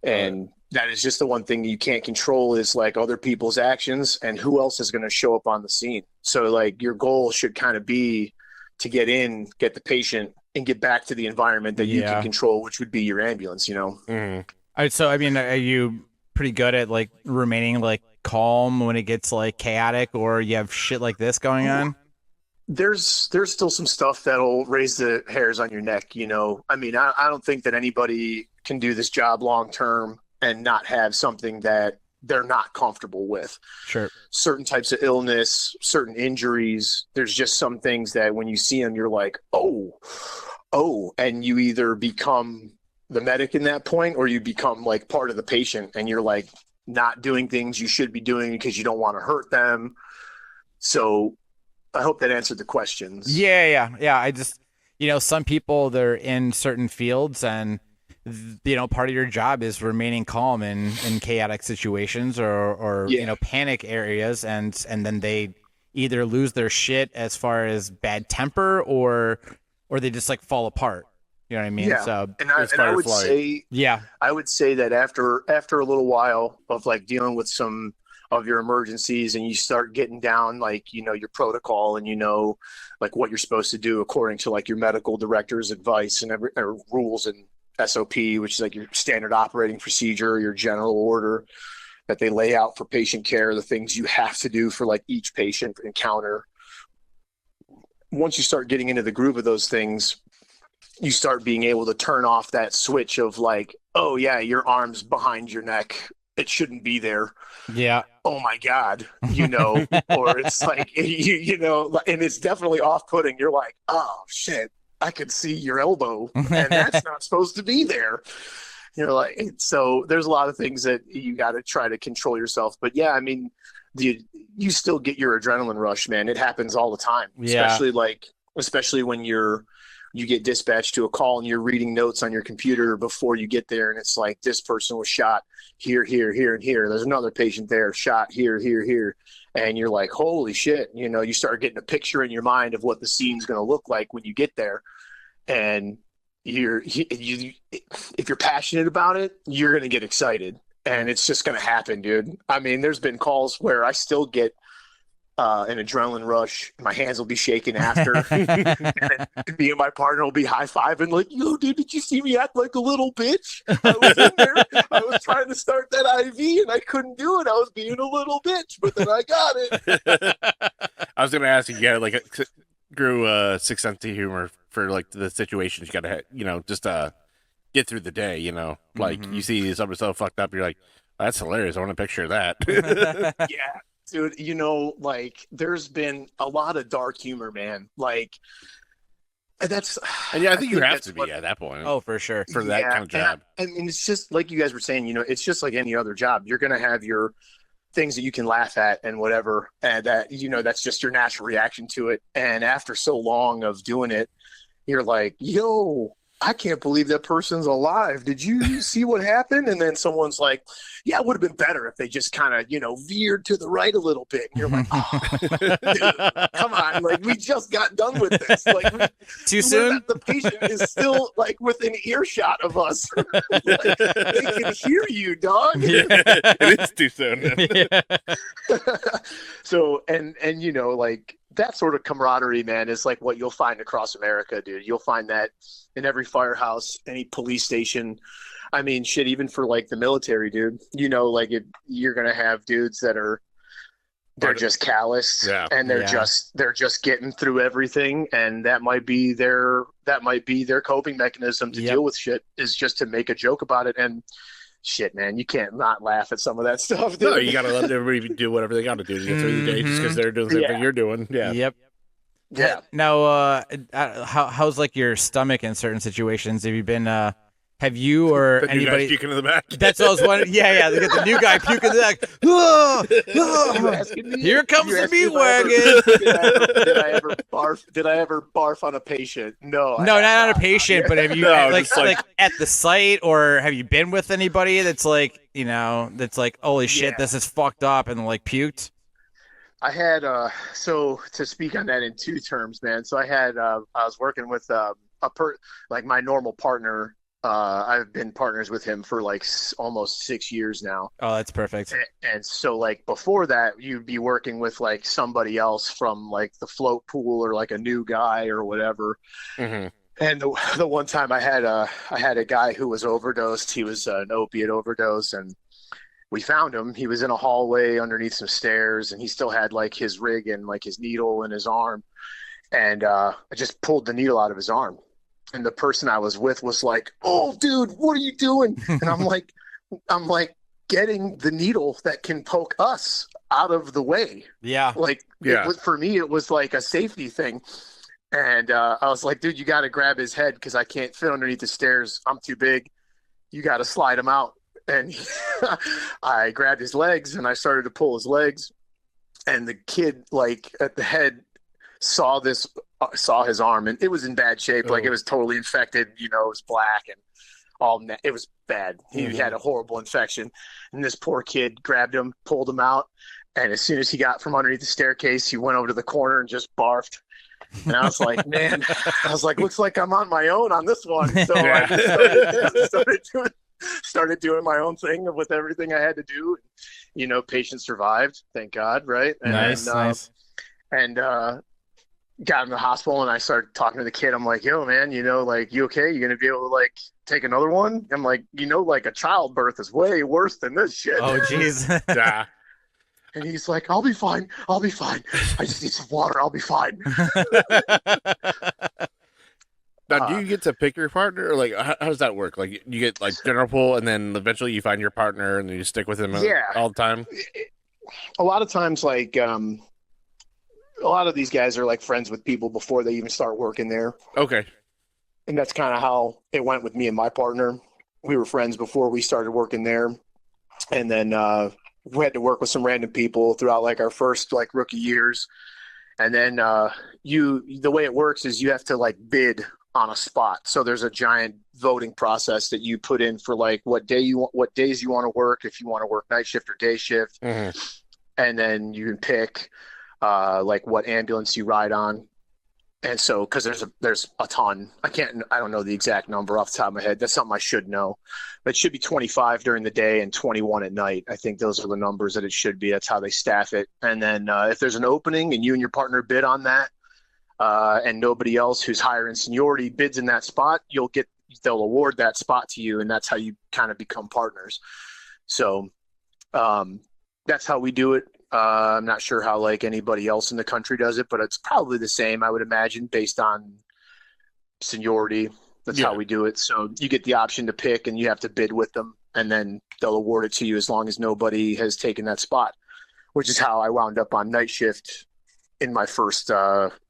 and that is just the one thing you can't control is like other people's actions and who else is going to show up on the scene. So like your goal should kind of be to get in, get the patient, and get back to the environment that you can yeah. control, which would be your ambulance. Mm-hmm. All right, so I mean, are you pretty good at like remaining like calm when it gets like chaotic or you have shit like this going on? There's still some stuff that'll raise the hairs on your neck. I mean, I don't think that anybody can do this job long term and not have something that they're not comfortable with. Sure. Certain types of illness, certain injuries. There's just some things that when you see them, you're like, oh, and you either become the medic in that point or you become like part of the patient and you're like not doing things you should be doing because you don't want to hurt them. So I hope that answered the questions. Yeah. I just, some people they're in certain fields and part of your job is remaining calm in chaotic situations or Yeah. panic areas and then they either lose their shit as far as bad temper or they just like fall apart. You know what I mean? Yeah. So And I, It's and I fight or would flight. say yeah. I would say that after a little while of like dealing with some of your emergencies and you start getting down like your protocol and like what you're supposed to do according to like your medical director's advice and or rules and SOP, which is like your standard operating procedure, your general order that they lay out for patient care, the things you have to do for like each patient encounter. Once you start getting into the groove of those things, you start being able to turn off that switch of like, oh yeah, your arm's behind your neck. It shouldn't be there. Yeah. Oh my God, or it's like, and it's definitely off putting. You're like, oh shit, I could see your elbow and that's not supposed to be there. You're like, so there's a lot of things that you got to try to control yourself. But yeah, I mean, you still get your adrenaline rush, man. It happens all the time, Yeah. especially when you get dispatched to a call and you're reading notes on your computer before you get there. And it's like, this person was shot here, here, here, and here. There's another patient there shot here, here, here. And you're like, holy shit. You start getting a picture in your mind of what the scene's going to look like when you get there. And if you're passionate about it, you're going to get excited and it's just going to happen, dude. I mean, there's been calls where I still get an adrenaline rush. My hands will be shaking after. And then me and my partner will be high-fiving like, yo, dude, did you see me act like a little bitch? I was in there. I was trying to start that IV and I couldn't do it. I was being a little bitch, but then I got it. I was gonna ask you, yeah, like grew sixth sense of humor for like the situations you gotta, just get through the day. Like you see somebody so fucked up, you're like, that's hilarious. I want a picture of that. Yeah. Dude, like there's been a lot of dark humor, man. Like that's And yeah, I think you have that's to be what- at that point Oh, for sure. for that kind of job. I mean, it's just like you guys were saying, it's just like any other job. You're going to have your things that you can laugh at and whatever. And that, that's just your natural reaction to it. And after so long of doing it, you're like, yo, I can't believe that person's alive. Did you see what happened? And then someone's like, yeah, it would have been better if they just kind of, veered to the right a little bit. And you're like, oh, dude, come on. Like, we just got done with this. Like, Too soon? The patient is still, like, within earshot of us. Like, they can hear you, dog. Yeah, it is too soon. Yeah. So, and like, that sort of camaraderie, man, is like what you'll find across America, dude. You'll find that in every firehouse, any police station. I mean, shit, even for like the military, dude. Like you're gonna have dudes they're just calloused, and they're just getting through everything, and that might be their coping mechanism to deal with shit, is just to make a joke about it. And shit, man, you can't not laugh at some of that stuff, dude. No, you gotta let everybody do whatever they gotta do to get through the day, just because they're doing the same thing you're doing. Yeah. Yep. Yeah. Now, how's like your stomach in certain situations? Have you been? Have you or the anybody new guy puking in the back? That's what I was wondering. Yeah. They get the new guy puking in the back. Here comes the meat wagon. Did I ever barf on a patient? No, not on a patient. But have you like at the site, or have you been with anybody that's like holy shit, this is fucked up, and like puked? I had so to speak on that in two terms, man. So I had I was working with like my normal partner. I've been partners with him for like almost 6 years now. Oh, that's perfect. And so like before that, you'd be working with like somebody else from like the float pool, or like a new guy or whatever. Mm-hmm. And the one time I had a guy who was overdosed. He was an opiate overdose, and we found him. He was in a hallway underneath some stairs, and he still had like his rig and like his needle in his arm. And I just pulled the needle out of his arm. And the person I was with was like, "Oh, dude, what are you doing?" And I'm like, getting the needle that can poke us out of the way. Yeah. For me, it was like a safety thing. And I was like, "Dude, you got to grab his head, because I can't fit underneath the stairs. I'm too big. You got to slide him out." And I grabbed his legs and I started to pull his legs. And the kid, like at the head, saw his arm, and it was in bad shape. Like it was totally infected, it was black and it was bad. He had a horrible infection, and this poor kid grabbed him, pulled him out, and as soon as he got from underneath the staircase, he went over to the corner and just barfed. And I was like, man, looks like I'm on my own on this one. So I started doing my own thing with everything I had to do. Patient survived, thank God, right? And nice. And got in the hospital, and I started talking to the kid. I'm like, "Yo, man, like, you okay? You gonna be able to like take another one?" I'm like, like a childbirth is way worse than this shit. Oh, jeez. Yeah. And he's like, I'll be fine. I just need some water. I'll be fine. Now, do you get to pick your partner, or like how does that work? Like, you get like general pool, and then eventually you find your partner, and then you stick with him all the time. A lot of times, like a lot of these guys are like friends with people before they even start working there. Okay. And that's kind of how it went with me and my partner. We were friends before we started working there. And then we had to work with some random people throughout like our first like rookie years. And then the way it works is you have to like bid on a spot. So there's a giant voting process that you put in for like what days you want to work, if you want to work night shift or day shift. Mm-hmm. And then you can pick like what ambulance you ride on. And so, because there's a ton, I don't know the exact number off the top of my head. That's something I should know. But it should be 25 during the day and 21 at night. I think those are the numbers that it should be. That's how they staff it. And then if there's an opening and you and your partner bid on that, and nobody else who's higher in seniority bids in that spot, they'll award that spot to you, and that's how you kind of become partners. So that's how we do it. I'm not sure how like anybody else in the country does it, but it's probably the same, I would imagine, based on seniority. That's how we do it. So you get the option to pick, and you have to bid with them, and then they'll award it to you as long as nobody has taken that spot, which is how I wound up on night shift in my first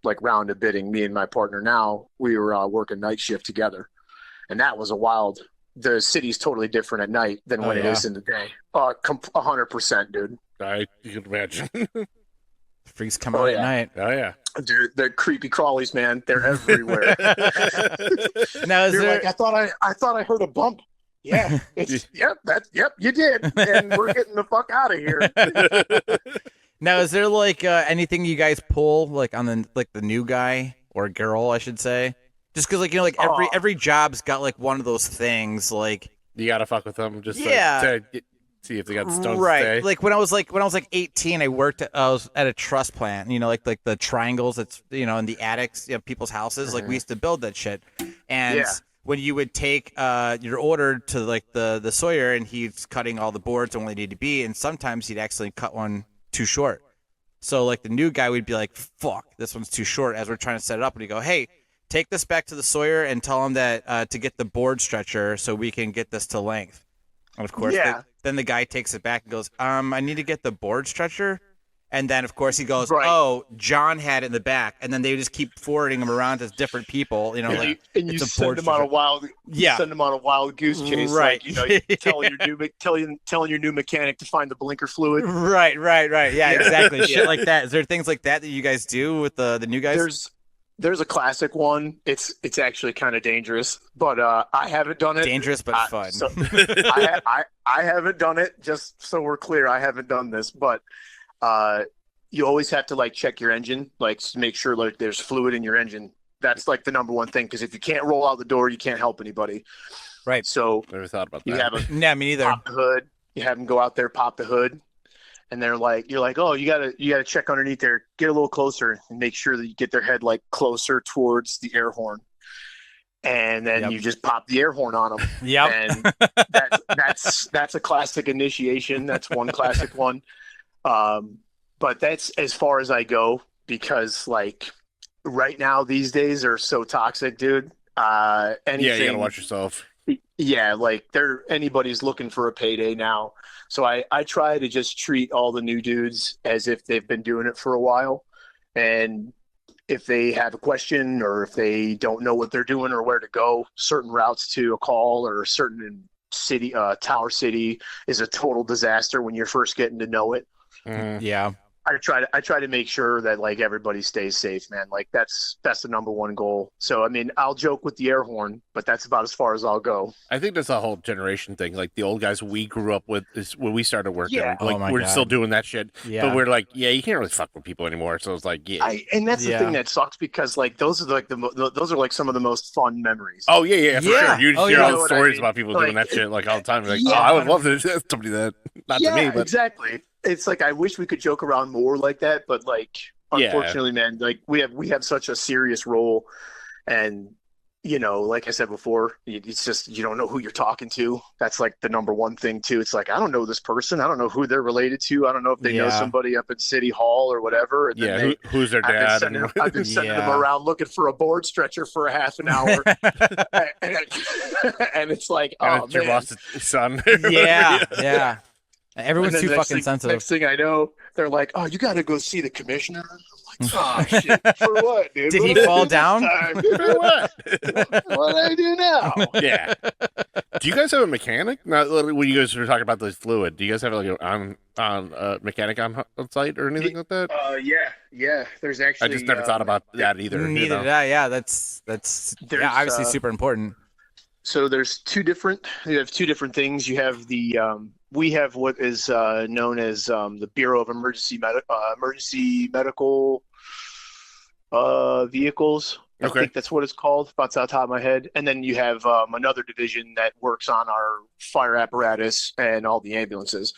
like round of bidding. Me and my partner now, we were working night shift together, and that was the city's totally different at night than when it is in the day. 100%, dude. You can imagine. Freaks come out at night. Oh yeah. Dude, they're creepy crawlies, man. They're everywhere. Now, You're like, I thought I heard a bump. Yeah, yep, you did, and we're getting the fuck out of here. Now, is there like anything you guys pull like on the new guy or girl, I should say? Just because like every job's got like one of those things like you gotta fuck with them just to see if they got stones. Right. Like when I was like 18, I was at a truss plant. Like the triangles that's in the attics of people's houses. Like we used to build that shit, and. Yeah. When you would take your order to like the sawyer and he's cutting all the boards only need to be, and sometimes he'd actually cut one too short. So like the new guy would be like, fuck, this one's too short as we're trying to set it up. And he'd go, hey, take this back to the sawyer and tell him that to get the board stretcher so we can get this to length. And of course, then the guy takes it back and goes, I need to get the board stretcher. And then, of course, he goes, oh, John had it in the back. And then they just keep forwarding him around to different people. Like, and you send them on a wild goose chase. Right. Like, telling your new mechanic to find the blinker fluid. Right. Yeah, exactly. Shit like that. Is there things like that you guys do with the new guys? There's a classic one. It's actually kind of dangerous, but I haven't done it. Dangerous but fun. So I haven't done it. Just so we're clear, I haven't done this, but you always have to like check your engine, like make sure like there's fluid in your engine. That's like the number one thing, because if you can't roll out the door, you can't help anybody. Right. So never thought about that. You have me neither. Pop the hood. You have them go out there, pop the hood, and you're like, oh, you gotta check underneath there, get a little closer, and make sure that you get their head like closer towards the air horn. And then you just pop the air horn on them. Yep. And that's a classic initiation. That's one classic one. But that's as far as I go, because like right now these days are so toxic, dude. Anything, you gotta watch yourself. Yeah, like anybody's looking for a payday now. So I try to just treat all the new dudes as if they've been doing it for a while. And if they have a question or if they don't know what they're doing or where to go, certain routes to a call or a certain city, Tower City is a total disaster when you're first getting to know it. Yeah. I try to make sure that like everybody stays safe, man. Like that's the number one goal. So I mean, I'll joke with the air horn, but that's about as far as I'll go. I think that's a whole generation thing. Like the old guys we grew up with is when we started working. Yeah. Like we're still doing that shit. Yeah. But we're like, you can't really fuck with people anymore. So it's like, and that's the thing that sucks, because like those are like those are like some of the most fun memories. Oh yeah, for sure. You hear all the stories about people doing like, that shit like all the time. You're like, I would love to do somebody that. Not to me, but exactly. It's like I wish we could joke around more like that, but like unfortunately, man, like we have such a serious role, and like I said before, it's just you don't know who you're talking to. That's like the number one thing too. It's like I don't know this person. I don't know who they're related to. I don't know if they know somebody up at City Hall or whatever. And then who's their dad? I've been sending them around looking for a board stretcher for a half an hour, and it's like, oh it's your boss's son. Yeah. Everyone's too fucking sensitive. Next thing I know, they're like, "Oh, you got to go see the commissioner." I'm like, "Oh shit, for what, dude? Did he fall down? For what? What do I do now?" Yeah. Do you guys have a mechanic? Not when you guys were talking about this fluid. Do you guys have like on mechanic on site or anything like that? Yeah. There's actually. I just never thought about that either. Neither did I. Yeah, that's obviously super important. So we have two different things. You have we have what is known as the Bureau of Emergency Medical Vehicles. I think that's what it's called, off the top of my head. And then you have another division that works on our fire apparatus and all the ambulances.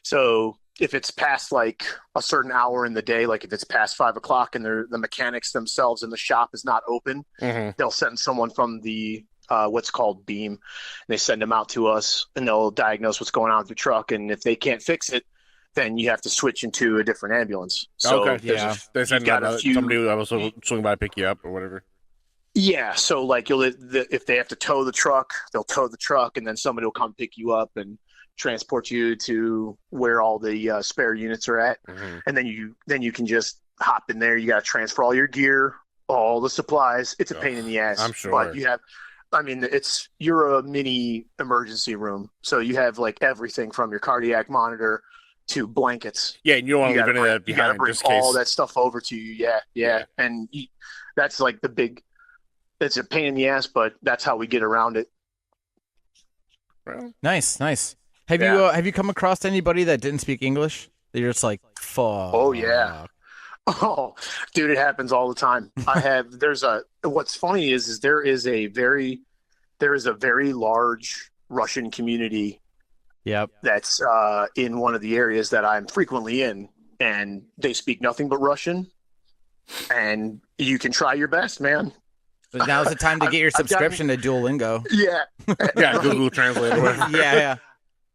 So if it's past like a certain hour in the day, like if it's past 5 o'clock and the mechanics themselves in the shop is not open, they'll send someone from the what's called beam, and they send them out to us, and they'll diagnose what's going on with the truck, and if they can't fix it, then you have to switch into a different ambulance. So they send somebody who will swing by, pick you up or whatever. Yeah, so like if they have to tow the truck, they'll tow the truck, and then somebody will come pick you up and transport you to where all the spare units are at, and then you can just hop in there. You got to transfer all your gear, all the supplies. It's a pain in the ass. I'm sure, but you're a mini emergency room, so you have like everything from your cardiac monitor to blankets. Yeah, and you don't want to leave any of that You got to behind bring just in case. all that stuff over to you. Yeah. And that's like it's a pain in the ass, but that's how we get around it. Well, Nice. Have you come across anybody that didn't speak English? That you're just like, fuck. Oh yeah. Oh, dude, it happens all the time. What's funny is there is a very large Russian community. Yep. That's in one of the areas that I'm frequently in, and they speak nothing but Russian. And you can try your best, man. But now's the time to get your subscription to Duolingo. Yeah. yeah, Google Translate. Yeah.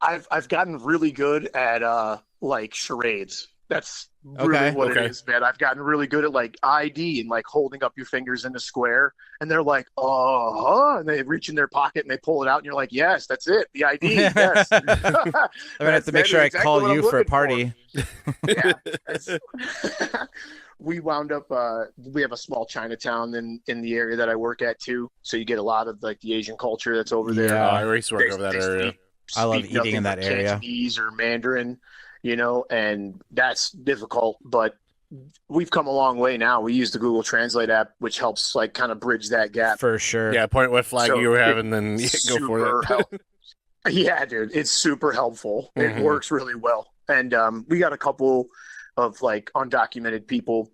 I've gotten really good at like charades. That's really what it is, man. I've gotten really good at like ID and like holding up your fingers in a square, and they're like, and they reach in their pocket and they pull it out, and you're like, yes, that's it, the ID. Yes. I'm gonna have to make sure I call you for a party. We wound up. We have a small Chinatown in the area that I work at too, so you get a lot of like the Asian culture that's over there. Yeah, I used to work over that area. I love eating in that area. Cantonese or Mandarin, and that's difficult, but we've come a long way now. We use the Google Translate app, which helps like kind of bridge that gap. For sure. Yeah, point what flag you were having, then go for it. Yeah, dude, it's super helpful. It works really well. And we got a couple of like undocumented people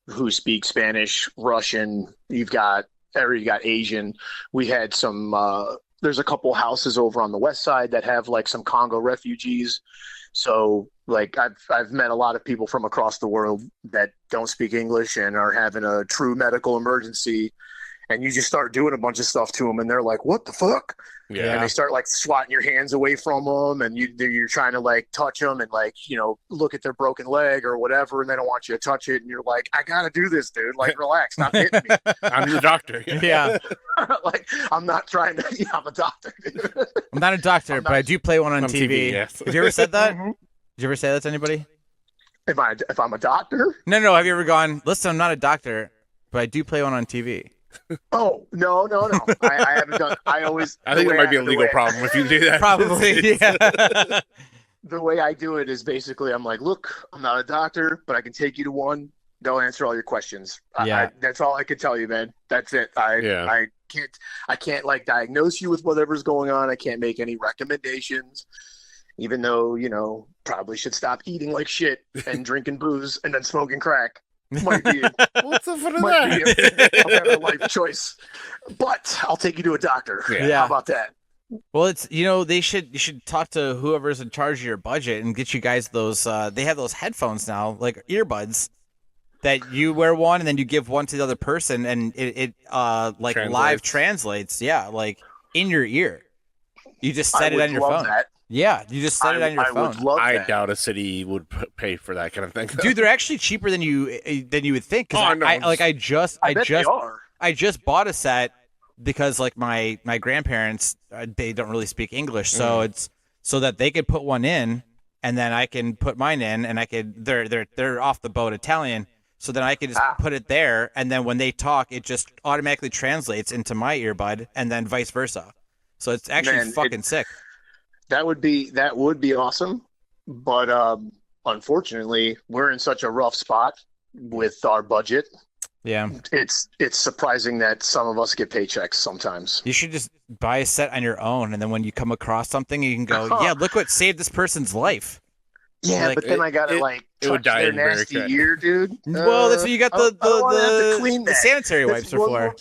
who speak Spanish, Russian. You've got Asian. We had some there's a couple houses over on the west side that have like some Congo refugees. So like I've met a lot of people from across the world that don't speak English and are having a true medical emergency, and you just start doing a bunch of stuff to them and they're like, what the fuck? Yeah. And they start like swatting your hands away from them, and you're trying to like touch them and like, look at their broken leg or whatever, and they don't want you to touch it, and you're like, I gotta do this, dude. Like, relax, stop hitting me. I'm the doctor. Yeah. Like, I'm not trying to. Yeah, I'm a doctor, dude. I'm not a doctor, but I do play one on TV. Yes. Have you ever said that? Did you ever say that to anybody? If I'm a doctor? No. Have you ever gone, listen, I'm not a doctor, but I do play one on TV? Oh, no. I haven't done. I think there might be a legal problem if you do that. Probably, yeah. The way I do it is basically I'm like, look, I'm not a doctor, but I can take you to one. They'll answer all your questions. Yeah. That's all I can tell you, man. That's it. I can't like diagnose you with whatever's going on. I can't make any recommendations, even though, probably should stop eating like shit and drinking booze and then smoking crack. Might be what's the fun of that? A better life choice, but I'll take you to a doctor. Yeah. How about that? Well, it's you should talk to whoever's in charge of your budget and get you guys those. They have those headphones now, like earbuds, that you wear one and then you give one to the other person, and it like live translates. Yeah, like in your ear. You just set it on your phone. That. Yeah, you just set it on your phone. Would love I that. doubt a city would pay for that kind of thing. Dude, they're actually cheaper than you would think. Oh, no. I just bought a set because like my grandparents they don't really speak English, so it's so that they could put one in, and then I can put mine in, and they're off the boat Italian, so then I can just put it there, and then when they talk, it just automatically translates into my earbud, and then vice versa. So it's actually fucking sick. That would be awesome, but unfortunately, we're in such a rough spot with our budget. Yeah, it's surprising that some of us get paychecks sometimes. You should just buy a set on your own, and then when you come across something, you can go, "Yeah, look what saved this person's life." Yeah, but then I gotta touch their nasty ear, dude. Well, that's what you got the sanitary wipes are for.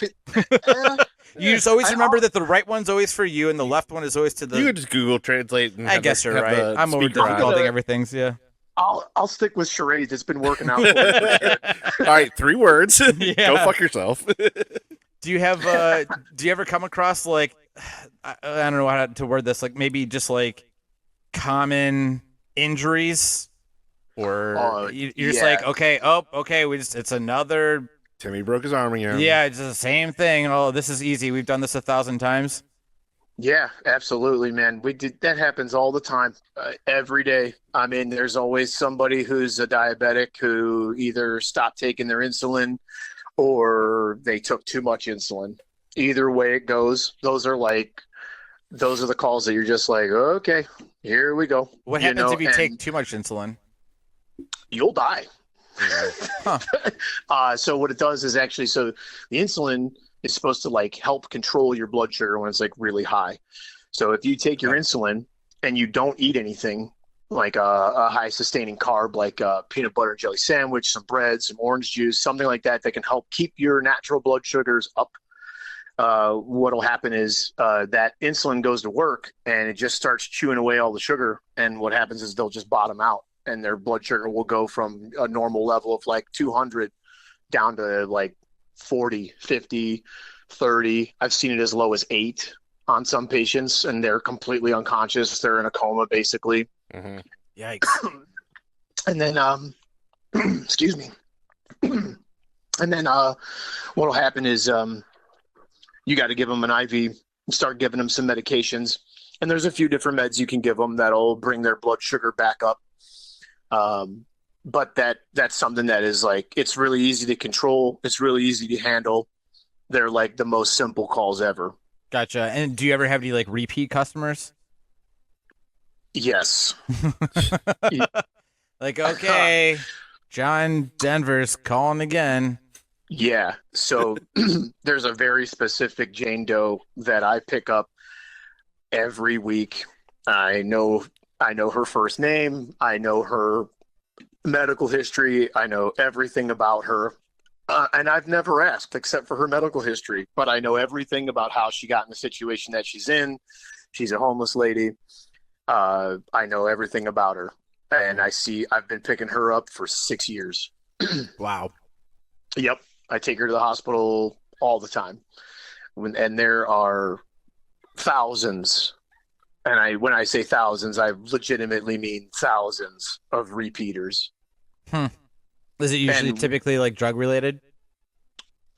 You just always remember that the right one's always for you, and the left one is always to the. You could just Google Translate. And I guess you're right. I'm over difficulting everything. So yeah. I'll stick with charades. It's been working out. For me. All right, 3 words. Yeah. Go fuck yourself. Do you ever come across like I don't know how to word this, like maybe just like common injuries, or you're just like okay, it's another. Timmy broke his arm again. Yeah, it's the same thing. Oh, this is easy. We've done this 1,000 times. Yeah, absolutely, man. That happens all the time, every day. I mean, there's always somebody who's a diabetic who either stopped taking their insulin or they took too much insulin. Either way it goes, those are the calls that you're just like, okay, here we go. What happens if you take too much insulin? You'll die. Huh. So what it does is actually, so the insulin is supposed to like help control your blood sugar when it's like really high. So if you take your insulin and you don't eat anything like a high sustaining carb, like a peanut butter and jelly sandwich, some bread, some orange juice, something like that, that can help keep your natural blood sugars up. What'll happen is that insulin goes to work and it just starts chewing away all the sugar. And what happens is they'll just bottom out and their blood sugar will go from a normal level of like 200 down to like 40, 50, 30. I've seen it as low as 8 on some patients, and they're completely unconscious. They're in a coma, basically. Mm-hmm. Yikes. And then, excuse me. And then what'll happen is you got to give them an IV, start giving them some medications. And there's a few different meds you can give them that'll bring their blood sugar back up. But that's something that is like, it's really easy to control. It's really easy to handle. They're like the most simple calls ever. Gotcha. And do you ever have any like repeat customers? Yes. Like, okay, John Denver's calling again. Yeah. So there's a very specific Jane Doe that I pick up every week. I know her first name. I know her medical history. I know everything about her. And I've never asked except for her medical history, but I know everything about how she got in the situation that she's in. She's a homeless lady. I know everything about her. And I've been picking her up for 6 years. Wow. Yep. I take her to the hospital all the time. And there are thousands. And when I say thousands, I legitimately mean thousands of repeaters. Is it usually typically like drug related?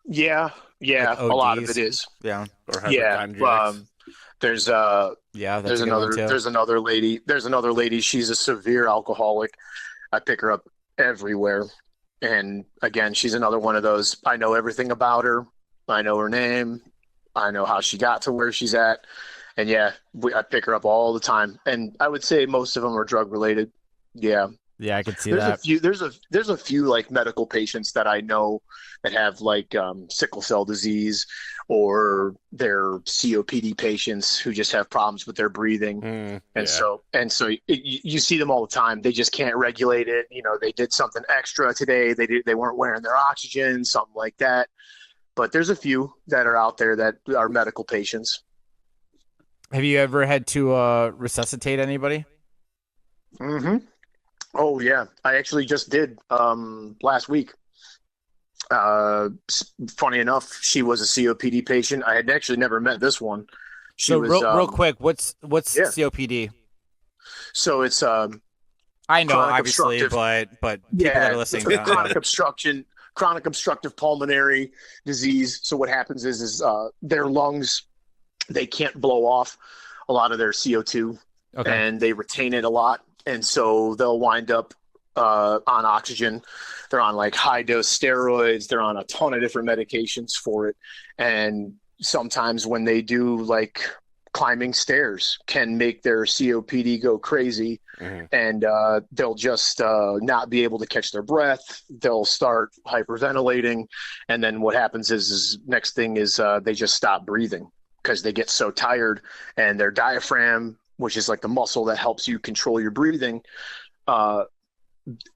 Yeah. Like a lot of it is. Yeah. Or There's that's another lady. She's a severe alcoholic. I pick her up everywhere. And again, she's another one of those. I know everything about her. I know her name. I know how she got to where she's at. And yeah, I pick her up all the time. And I would say most of them are drug related. Yeah. Yeah, I could see that. There's a few like medical patients that I know that have like sickle cell disease, or they're COPD patients who just have problems with their breathing. So you see them all the time. They just can't regulate it. You know, they did something extra today. They weren't wearing their oxygen, something like that. But there's a few that are out there that are medical patients. Have you ever had to resuscitate anybody? Mm-hmm. Oh yeah, I actually just did last week. Funny enough, she was a COPD patient. I had actually never met this one. Real quick, what's COPD? So it's I know obviously, but people that are listening, chronic obstructive pulmonary disease. So what happens is their lungs, they can't blow off a lot of their CO2, and they retain it a lot. And so they'll wind up on oxygen. They're on like high dose steroids. They're on a ton of different medications for it. And sometimes when they do like climbing stairs can make their COPD go crazy. And they'll just not be able to catch their breath. They'll start hyperventilating. And then what happens is next thing is they just stop breathing because they get so tired, and their diaphragm, which is like the muscle that helps you control your breathing,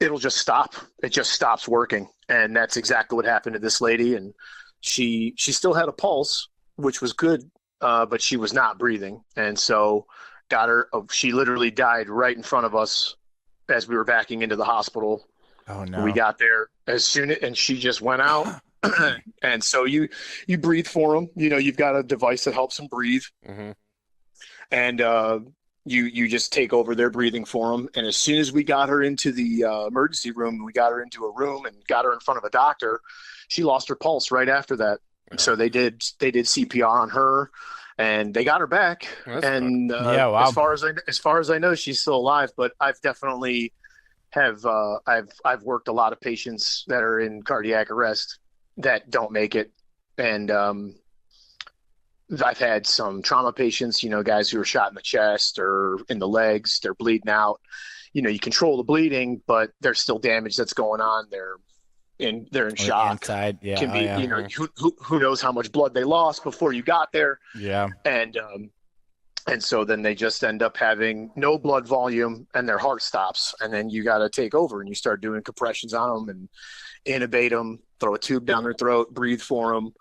it'll just stop. It just stops working. And that's exactly what happened to this lady. And she still had a pulse, which was good, but she was not breathing. And so she literally died right in front of us as we were backing into the hospital. Oh no. We got there and she just went out. And so you breathe for them. You know, you've got a device that helps them breathe. And you just take over their breathing for them. And as soon as we got her into the emergency room, we got her into a room and got her in front of a doctor, she lost her pulse right after that. So they did CPR on her, and they got her back. And wow. as far as I know, she's still alive. But I've definitely I've worked a lot of patients that are in cardiac arrest that don't make it. And I've had some trauma patients, guys who are shot in the chest or in the legs, they're bleeding out. You control the bleeding, but there's still damage that's going on. They're in On the shock. inside, yeah, Can oh, be, yeah. who knows how much blood they lost before you got there. Yeah. And so then they just end up having no blood volume and their heart stops. And then you got to take over and you start doing compressions on them and intubate them, throw a tube down their throat, breathe for them.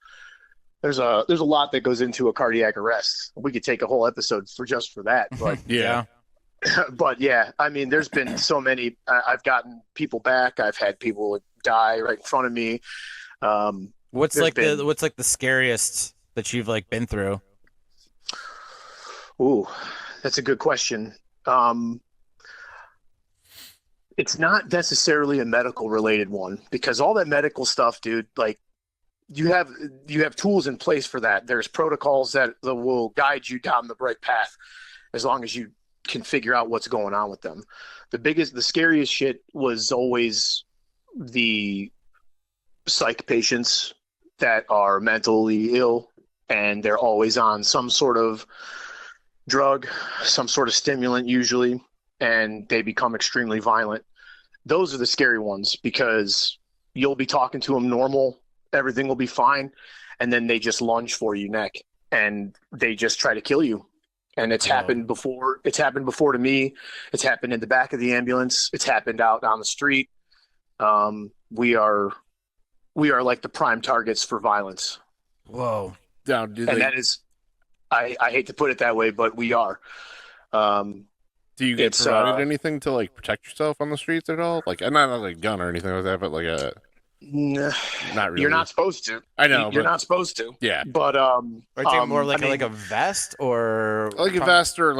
There's a lot that goes into a cardiac arrest. We could take a whole episode for that, but Yeah. but yeah, I mean, there's been so many. I've gotten people back. I've had people die right in front of me. What's like the scariest that you've like been through? Ooh, that's a good question. It's not necessarily a medical related one because all that medical stuff, dude, like you have tools in place for that. There's protocols that will guide you down the right path as long as you can figure out what's going on with them. The scariest shit was always the psych patients that are mentally ill and they're always on some sort of drug, some sort of stimulant usually, and they become extremely violent. Those are the scary ones because you'll be talking to them normal, everything will be fine, and then they just lunge for you neck and they just try to kill you. And it's happened before. It's happened before to me. It's happened in the back of the ambulance. It's happened out on the street. We are like the prime targets for violence. Whoa. That is, I hate to put it that way, but we are. Do you get provided anything to like protect yourself on the streets at all? Like, not like a gun or anything like that, but like not really. You're not supposed to. I know. You're not supposed to. Yeah. But Are you talking more like like a vest or like a vest or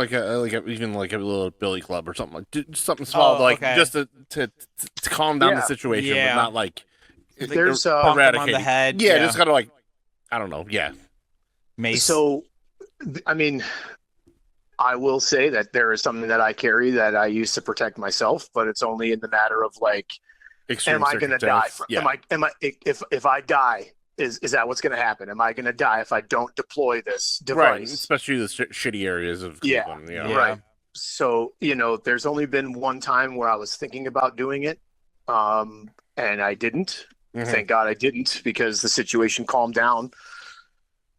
even like a little billy club or something something small just to calm down the situation, but not like there's eradicating on the head. Yeah, just kind of like I don't know. Yeah. Mace. So, I mean, I will say that there is something that I carry that I use to protect myself, but it's only in the matter of like, am I going to die? If I die, is that what's going to happen? Am I going to die if I don't deploy this device? Right, especially the shitty areas of Cleveland. Yeah. Right. So, there's only been one time where I was thinking about doing it, and I didn't. Mm-hmm. Thank God I didn't because the situation calmed down.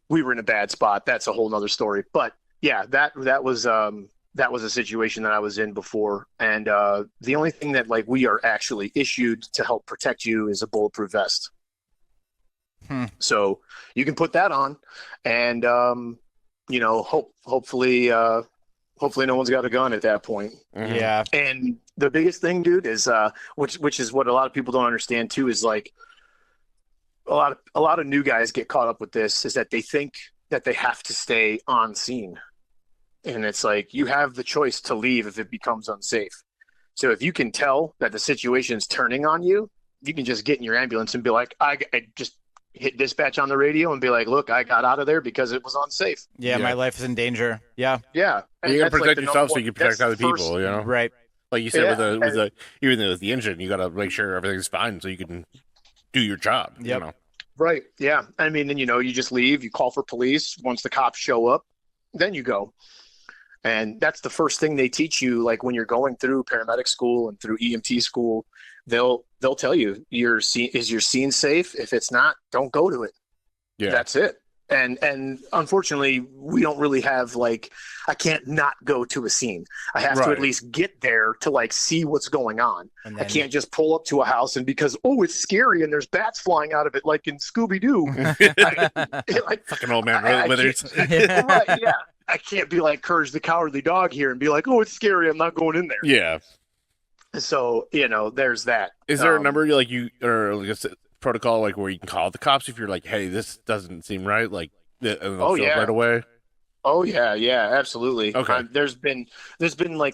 We were in a bad spot. That's a whole nother story. But yeah, that was a situation that I was in before. And the only thing that like we are actually issued to help protect you is a bulletproof vest. So you can put that on and, hopefully no one's got a gun at that point. Mm-hmm. Yeah. And the biggest thing, dude, is which is what a lot of people don't understand too, is like a lot of new guys get caught up with this, is that they think that they have to stay on scene. And it's like, you have the choice to leave if it becomes unsafe. So if you can tell that the situation's turning on you, you can just get in your ambulance and be like, I just hit dispatch on the radio and be like, look, I got out of there because it was unsafe. Yeah. My life is in danger. Yeah. Yeah. And you got to protect yourself so you can protect other people, Right. Like you said, even with the engine, you got to make sure everything's fine so you can do your job. Yep. Right. Yeah. I mean, then, you just leave, you call for police. Once the cops show up, then you go. And that's the first thing they teach you. Like when you're going through paramedic school and through EMT school, they'll tell you, is your scene safe? If it's not, don't go to it. Yeah. That's it. And unfortunately, we don't really have I can't not go to a scene. I have to at least get there to see what's going on. Then, I can't just pull up to a house and because, it's scary and there's bats flying out of it like in Scooby-Doo. Fucking old man Withers. Right, yeah. I can't be like Courage the Cowardly Dog here and be like, it's scary, I'm not going in there. Yeah. So, there's that. Is there a number or like a protocol where you can call the cops if you're like, hey, this doesn't seem right, and they'll show up right away? Oh yeah, absolutely. Okay. There's been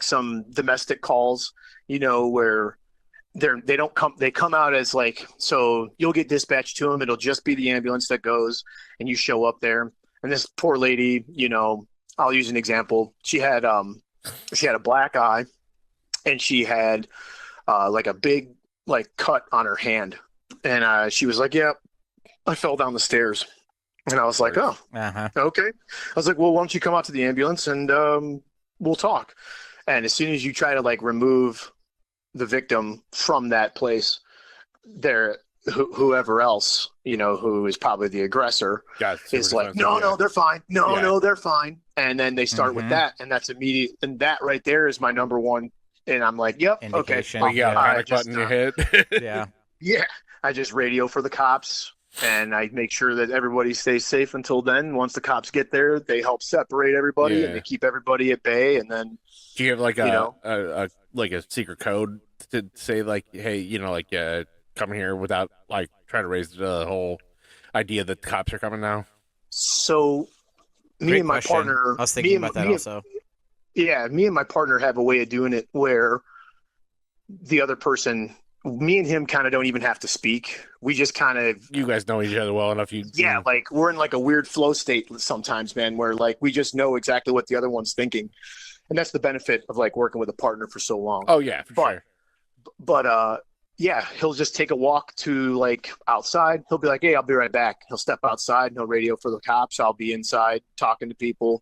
some domestic calls, where they come out as so you'll get dispatched to them. It'll just be the ambulance that goes and you show up there. And this poor lady, I'll use an example. She had a black eye and she had a big cut on her hand. And she was like, yeah, I fell down the stairs. And I was like, oh, okay. I was like, well, why don't you come out to the ambulance and we'll talk. And as soon as you try to like remove the victim from that place, there, whoever else, who is probably the aggressor, is like, no, they're fine. No, they're fine. And then they start with that, and that's immediate. And that right there is my number one. And I'm like, yep, indication. okay. Yeah, panic button you hit. Yeah. I just radio for the cops, and I make sure that everybody stays safe until then. Once the cops get there, they help separate everybody, and they keep everybody at bay. And then, do you have like a secret code to say like, hey, come here without like trying to raise the whole idea that the cops are coming now? So, me and my partner, I was thinking about that also. Yeah, me and my partner have a way of doing it where the other person, me and him kind of don't even have to speak. We just kind of... You guys know each other well enough. Like we're in like a weird flow state sometimes, man, where like we just know exactly what the other one's thinking. And that's the benefit of like working with a partner for so long. Oh, yeah, for sure. But he'll just take a walk to like outside. He'll be like, hey, I'll be right back. He'll step outside and he'll radio for the cops. I'll be inside talking to people,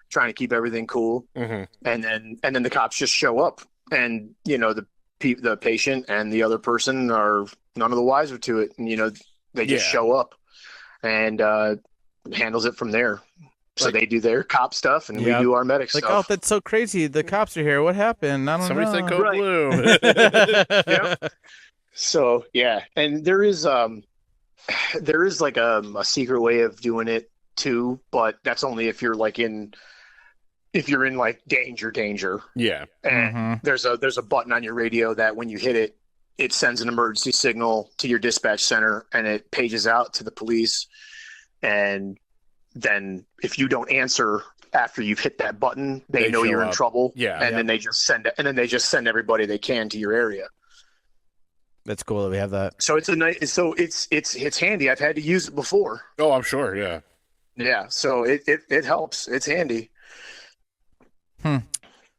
trying to keep everything cool. And then the cops just show up, and the patient and the other person are none of the wiser to it, and they just show up and handles it from there. So they do their cop stuff, and we do our medic stuff. Oh, that's so crazy! The cops are here. What happened? I don't know. Somebody said code blue. Yep. So and there is like a secret way of doing it too, but that's only if you're in like danger. Yeah. And there's a button on your radio that when you hit it, it sends an emergency signal to your dispatch center, and it pages out to the police. And then if you don't answer after you've hit that button, they know you're in trouble. Yeah. And then they just send everybody they can to your area. That's cool that we have that. So it's handy. I've had to use it before. Oh, I'm sure. Yeah. Yeah. So it helps. It's handy.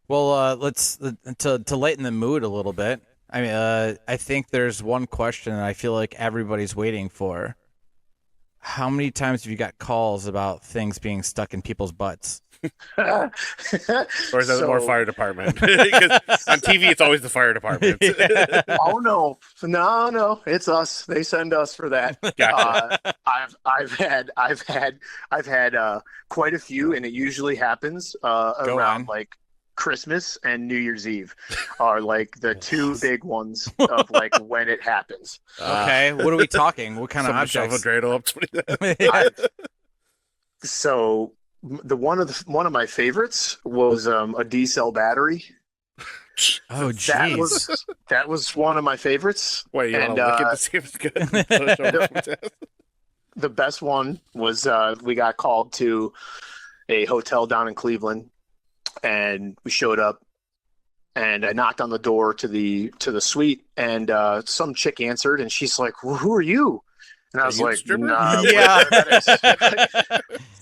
Well, let's to lighten the mood a little bit. I mean, I think there's one question that I feel like everybody's waiting for. How many times have you got calls about things being stuck in people's butts? Or is that more fire department? Because on TV, it's always the fire department. Oh no, it's us. They send us for that. Gotcha. I've had quite a few, and it usually happens around like Christmas and New Year's Eve are like the two big ones of like when it happens. Okay, what are we talking? What kind of objects? So one of my favorites was a D-cell battery. Oh, geez. That was one of my favorites. Wait, you want to look at to see if it's good? The best one was we got called to a hotel down in Cleveland, and we showed up, and I knocked on the door to the suite, and some chick answered, and she's like, well, "Who are you?" And I was like, "Nah,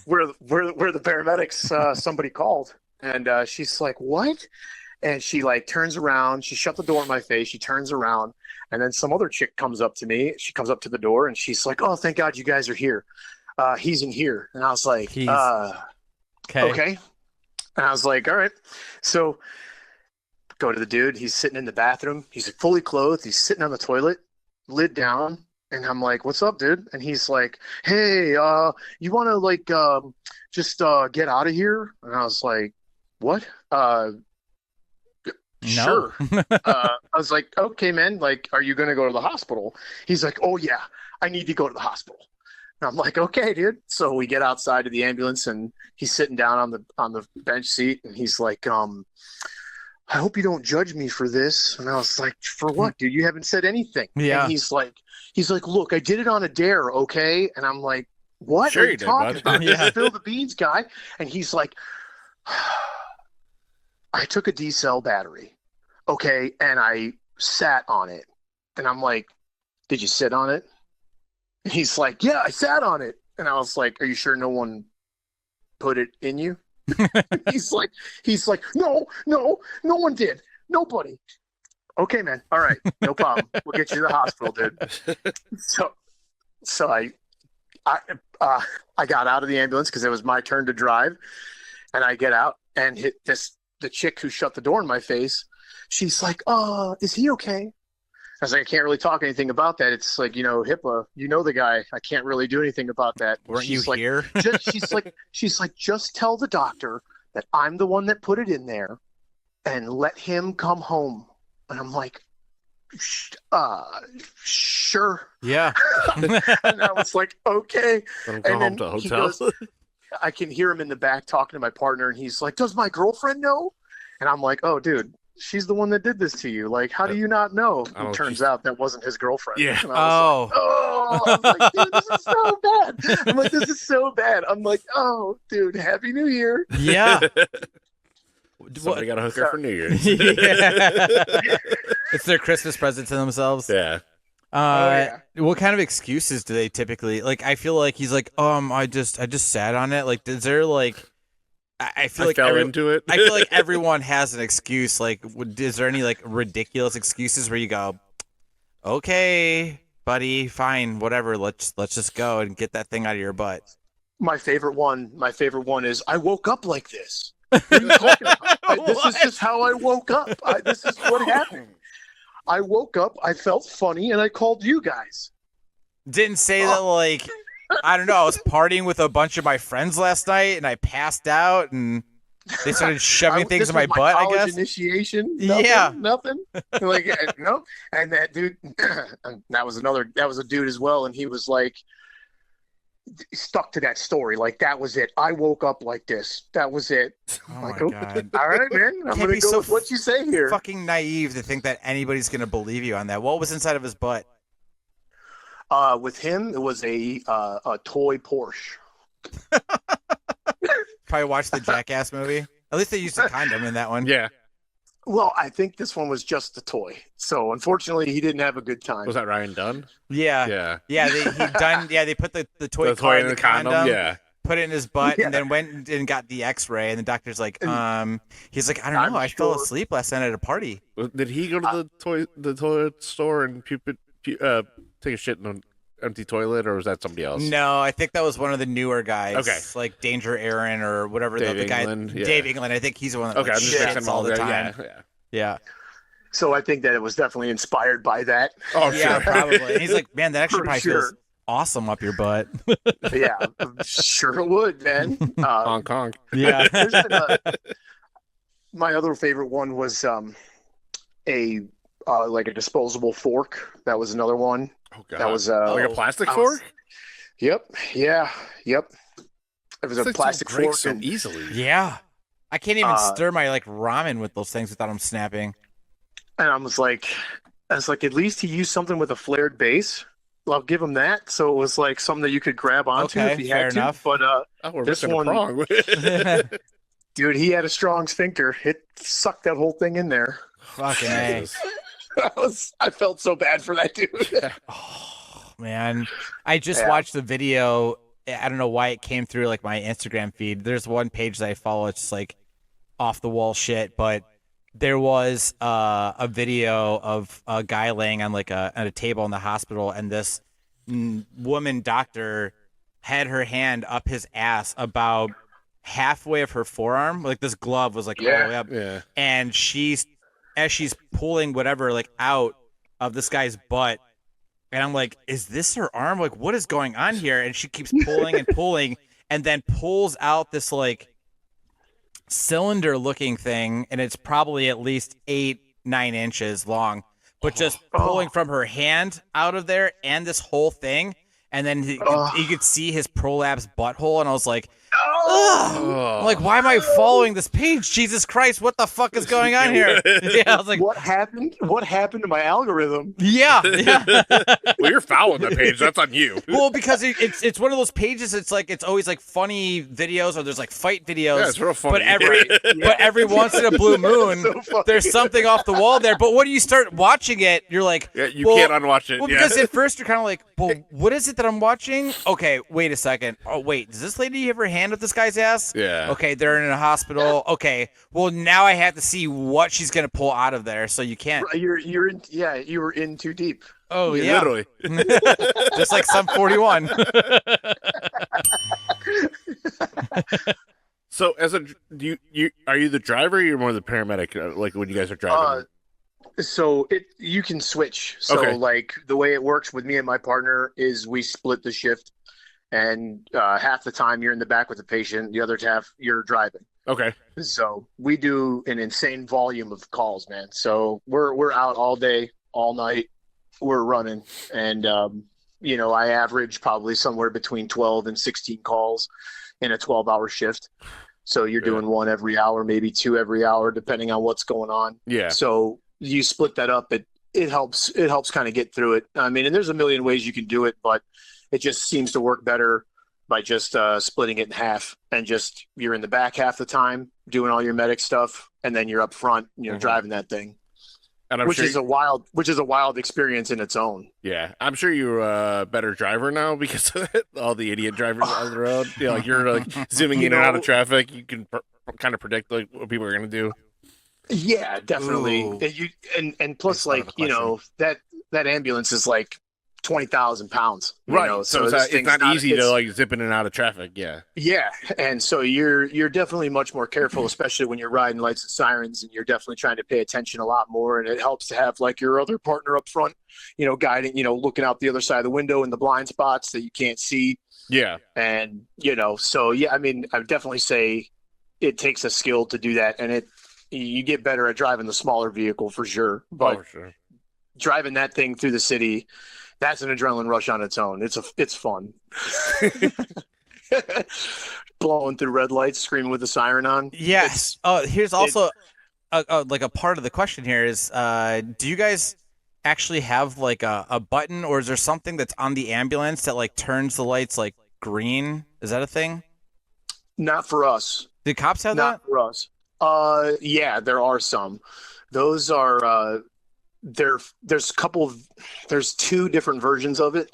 we're the paramedics. Somebody called." And she's like, "What?" And she like turns around. She shut the door in my face. She turns around, and then some other chick comes up to me. She comes up to the door, and she's like, "Oh, thank God you guys are here. He's in here." And I was like, "Okay." And I was like, "All right." So go to the dude. He's sitting in the bathroom. He's fully clothed. He's sitting on the toilet, lid down. And I'm like, "What's up, dude?" And he's like, "Hey, you want to like just get out of here?" And I was like, "What?" Sure. I was like, "Okay, man. Like, are you gonna go to the hospital?" He's like, "Oh yeah, I need to go to the hospital." And I'm like, "Okay, dude." So we get outside of the ambulance, and he's sitting down on the bench seat, and he's like, "I hope you don't judge me for this." And I was like, "For what, dude? You haven't said anything." Yeah. And he's like, "Look, I did it on a dare, okay?" And I'm like, "What are you talking about? Yeah. Spill the beans, guy." And he's like, "I took a D-cell battery, okay, and I sat on it." And I'm like, "Did you sit on it?" And he's like, "Yeah, I sat on it." And I was like, "Are you sure no one put it in you?" he's like, no one did. Nobody. "Okay, man. All right. No problem. We'll get you to the hospital, dude." So I I got out of the ambulance because it was my turn to drive, and I get out and hit the chick who shut the door in my face. She's like, is he okay?" I was like, "I can't really talk anything about that. It's like, HIPAA. You know the guy. I can't really do anything about that." Weren't you She's like, here? she's like, "Just tell the doctor that I'm the one that put it in there, and let him come home." And I'm like, "Sure." Yeah. And I was like, "Okay." Let him go And home then to a he hotel. goes, I can hear him in the back talking to my partner, and he's like, "Does my girlfriend know?" And I'm like, "Oh, dude, she's the one that did this to you. Like, how do you not know?" Oh, It turns out that wasn't his girlfriend. Yeah. And I was like, "Dude, this is so bad." I'm like, "This is so bad." I'm like, "Oh, dude, Happy New Year." Yeah. Somebody got a hooker for New Year's. Yeah. It's their Christmas present to themselves. Yeah. Yeah. What kind of excuses do they typically like? I feel like he's like, I just sat on it. Like, is there like, I feel I like fell into it. I feel like everyone has an excuse. Like, is there any like ridiculous excuses where you go, "Okay, buddy, fine, whatever. Let's just go and get that thing out of your butt." My favorite one is, "I woke up like this." What are you talking about? This is just how I woke up. This is what happened. I woke up, I felt funny, and I called you guys. Didn't say that like, I don't know. I was partying with a bunch of my friends last night and I passed out and they started shoving things in my butt. I guess initiation. Yeah. Nothing. Like no. And that dude, that was a dude as well, and he was like, stuck to that story. Like, that was it. I woke up like this. That was it. Oh Like, my okay, God. all right, man. I'm Can't gonna be go so with what you say here. fucking naive to think that anybody's gonna believe you on that. What was inside of his butt? With him, it was a toy Porsche. Probably watched the Jackass movie. At least they used a condom in that one. Yeah. Well, I think this one was just a toy. So unfortunately, he didn't have a good time. Was that Ryan Dunn? Yeah. Yeah. They put the toy The car toy in in the the condom. condom, Yeah. put it in his butt, Yeah. and then went and got the X-ray. And the doctor's like, he's like, I don't I'm know, I fell sure- asleep last night at a party. Did he go to the toilet store and take a shit in an empty toilet, or was that somebody else? No, I think that was one of the newer guys. Okay. Like Danger Aaron or whatever the guy. England, yeah. Dave England. I think he's the one that Okay, like, I'm just shits mixing them all the time. Yeah. Yeah. So I think that it was definitely inspired by that. Oh, Yeah, sure. probably. And he's like, man, that actually For probably sure. feels awesome up your butt. Yeah, sure it would, man. Hong Kong. Yeah. There's been my other favorite one was a like a disposable fork. That was another one. Oh god. That was like a Oh, plastic I was- fork. Yep. Yeah. Yep. It was It's a like plastic breaks fork. so And, easily. Yeah. I can't even stir my like ramen with those things without them snapping. and I was like, at least he used something with a flared base. Well, I'll give him that. So it was like something that you could grab onto Okay, if he fair had to. enough. But Oh, we're This missing one- a prong. dude, he had a strong sphincter. It sucked that whole thing in there. Fucking A. Jesus. I felt so bad for that dude. Oh, man. I just Yeah. watched the video. I don't know why it came through like my Instagram feed. There's one page that I follow. It's just like off the wall shit. But there was a video of a guy laying on like on a table in the hospital, and this woman doctor had her hand up his ass about halfway of her forearm. Like this glove was like all the way up. Yeah. And as she's pulling whatever like out of this guy's butt, and I'm like, is this her arm? Like, what is going on here? And she keeps pulling and pulling, and then pulls out this like cylinder looking thing, and it's probably at least 8-9 inches long, but just pulling from her hand out of there and this whole thing. And then you could see his prolapsed butthole, and I was like, ugh. I'm like, why am I following this page? Jesus Christ, what the fuck is going on here? Yeah, I was like, What happened? What happened to my algorithm? yeah. Well, you're following that page. That's on you. Well, because it's one of those pages. It's like it's always like funny videos, or there's like fight videos. Yeah, it's real funny. But every once in a blue moon, So funny. there's something off the wall there. But when you start watching it, you're like, Yeah, you well- can't unwatch it. Well, yeah. because at first you're kind of like, well, what is it that I'm watching? Okay, wait a second. Oh, wait, does this lady have her hand up this guy's ass? Yeah. Okay, they're in a hospital. Okay, well now I have to see what she's gonna pull out of there. So you can't. You were in too deep. Oh yeah, literally. just like Sum 41. So, as a you are you the driver? Or you're more the paramedic? Like when you guys are Uh, driving. so you can switch. So Okay. like the way it works with me and my partner is we split the shift, and half the time you're in the back with the patient, the other half you're driving. Okay. So we do an insane volume of calls, man. So we're out all day, all night. We're running, and I average probably somewhere between 12 and 16 calls in a 12-hour shift. So you're Yeah. doing one every hour, maybe two every hour, depending on what's going on. Yeah. So you split that up. It helps kind of get through it. I mean, and there's a million ways you can do it, but it just seems to work better by just splitting it in half, and just you're in the back half the time doing all your medic stuff, and then you're up front, Mhm. driving that thing, And I'm which sure. is a wild experience in its own. Yeah, I'm sure you're a better driver now because of it. All the idiot drivers on the road. Yeah, like you're like zooming in and out of traffic. You can kind of predict like what people are gonna do. Yeah, definitely. Ooh. And plus, Just thought of like, a question. that ambulance is like 20,000 pounds, Right. so So this it's thing's not easy to it's- like zip in and out of traffic. Yeah. Yeah, and so you're definitely much more careful, especially when you're riding lights and sirens, and you're definitely trying to pay attention a lot more. And it helps to have like your other partner up front, guiding, looking out the other side of the window in the blind spots that you can't see. Yeah. And so yeah, I mean, I would definitely say it takes a skill to do that, and you get better at driving the smaller vehicle for sure. But Oh, for sure. driving that thing through the city, that's an adrenaline rush on its own. It's fun. Blowing through red lights, screaming with the siren on. Yes. Oh, here's also like a part of the question here is, do you guys actually have like a button, or is there something that's on the ambulance that like turns the lights like green? Is that a thing? Not for us. Do cops have Not that? for us. Yeah, there are some. Those are there's two different versions of it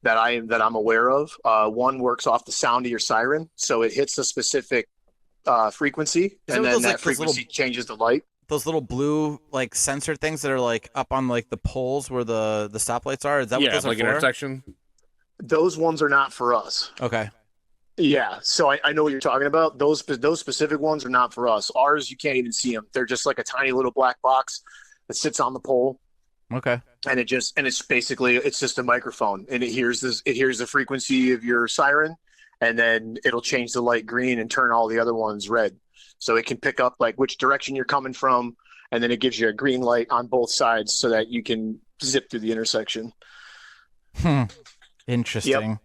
that I'm aware of. One works off the sound of your siren, so it hits a specific frequency, Is that and what then those, that like, those frequency changes the light. Those little blue like sensor things that are like up on like the poles where the stoplights are? Is that what Yeah, those are like for? intersection. Those ones are not for us. Okay. Yeah, so I know what you're talking about. Those specific ones are not for us. Ours, you can't even see them. They're just like a tiny little black box that sits on the pole, Okay. and it's basically it's just a microphone, and it hears the frequency of your siren, and then it'll change the light green and turn all the other ones red. So it can pick up like which direction you're coming from, and then it gives you a green light on both sides so that you can zip through the intersection. Interesting.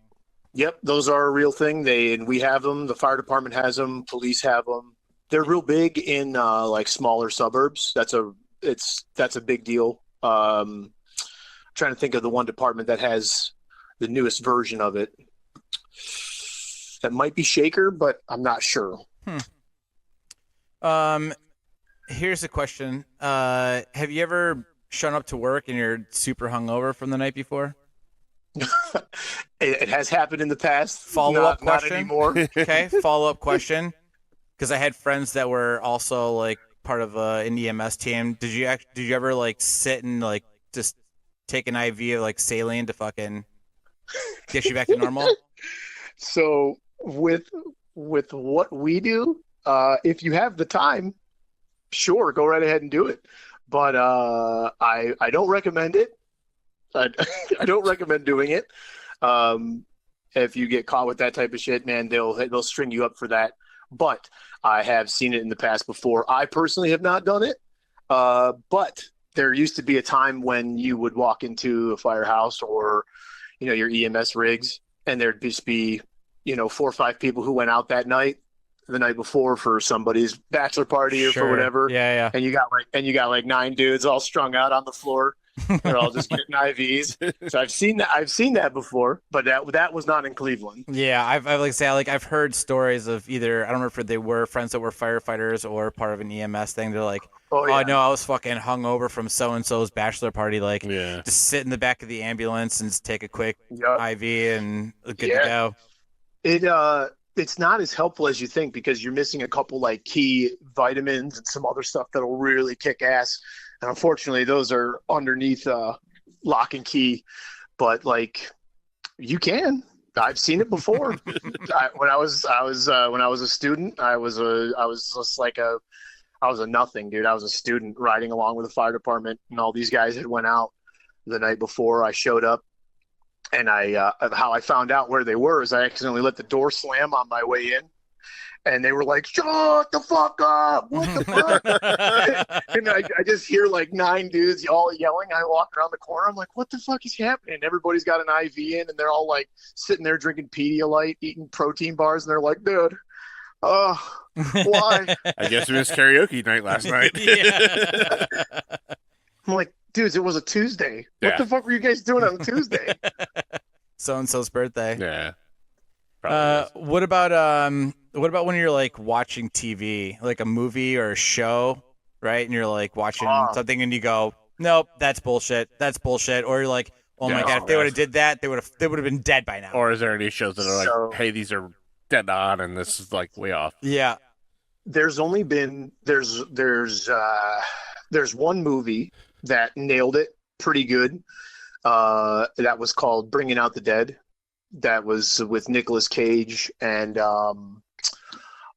Yep, those are a real thing. And we have them. The fire department has them. Police have them. They're real big in like smaller suburbs. That's a big deal. Trying to think of the one department that has the newest version of it. That might be Shaker, but I'm not sure. Here's a question. Have you ever shown up to work and you're super hungover from the night before? It has happened in the past. Follow-up Not question? anymore. Okay, follow-up question. Because I had friends that were also like part of an EMS team. Did you ever like sit and like just take an IV of like saline to fucking get you back to normal? So with what we do, if you have the time, sure, go right ahead and do it. But I don't recommend it. I don't recommend doing it. If you get caught with that type of shit, man, they'll string you up for that. But I have seen it in the past before. I personally have not done it. But there used to be a time when you would walk into a firehouse or, your EMS rigs, and there'd just be, 4 or 5 people who went out that night, the night before for somebody's bachelor party or for whatever. Yeah. And you got like 9 dudes all strung out on the floor. They're all just getting IVs. So I've seen that before, but that was not in Cleveland. Yeah, I've heard stories of either, I don't remember if they were friends that were firefighters or part of an EMS thing. They're like, Oh yeah. oh no, I was fucking hungover from so and so's bachelor party. Like, Yeah. just sit in the back of the ambulance and just take a quick Yep. IV and good to Yeah. go. It's not as helpful as you think because you're missing a couple like key vitamins and some other stuff that'll really kick ass. And unfortunately, those are underneath lock and key, but like you can. I've seen it before. When I was a student, I was just like I was a nothing, dude. I was a student riding along with the fire department, and all these guys had went out the night before. I showed up, and how I found out where they were is I accidentally let the door slam on my way in, and they were like, "Shut the fuck up! What the fuck?" And I just hear like 9 dudes all yelling. I walk around the corner. I'm like, "What the fuck is happening?" Everybody's got an IV in, and they're all like sitting there drinking Pedialyte, eating protein bars, and they're like, "Dude, why?" I guess it was karaoke night last night. I'm like, dudes, it was a Tuesday. What the fuck were you guys doing on a Tuesday? So-and-so's birthday. Yeah. What about when you're like watching TV, like a movie or a show, right? And you're like watching something and you go, "Nope, that's bullshit. That's bullshit." Or you're like, "Oh my god, if they would have did that, they would have been dead by now." Or is there any shows that are like, "Hey, these are dead on and this is like way off"? Yeah. There's only been there's one movie that nailed it pretty good. That was called Bringing Out the Dead. That was with Nicolas Cage and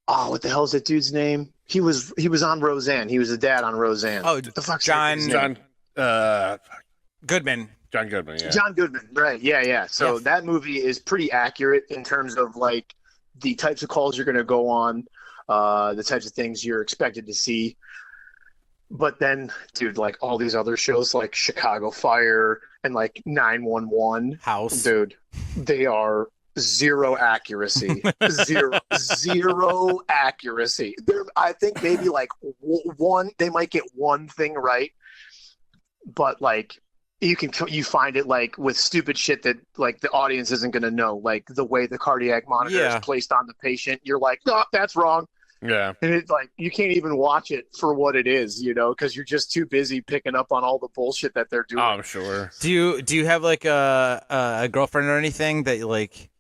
what the hell is that dude's name? He was on Roseanne. He was the dad on Roseanne. Oh, what the fuck's John Goodman. John Goodman, yeah. John Goodman, right? Yeah. So that movie is pretty accurate in terms of like the types of calls you're going to go on, the types of things you're expected to see. But then, dude, like all these other shows like Chicago Fire and like 911 House, dude, they are zero accuracy. zero accuracy. I think maybe like one, they might get one thing right, but like you find it like with stupid shit that like the audience isn't going to know, like the way the cardiac monitor is placed on the patient. You're like, no, that's wrong. Yeah. And it's like you can't even watch it for what it is, because you're just too busy picking up on all the bullshit that they're doing. Oh, I'm sure. Do you have like a girlfriend or anything that like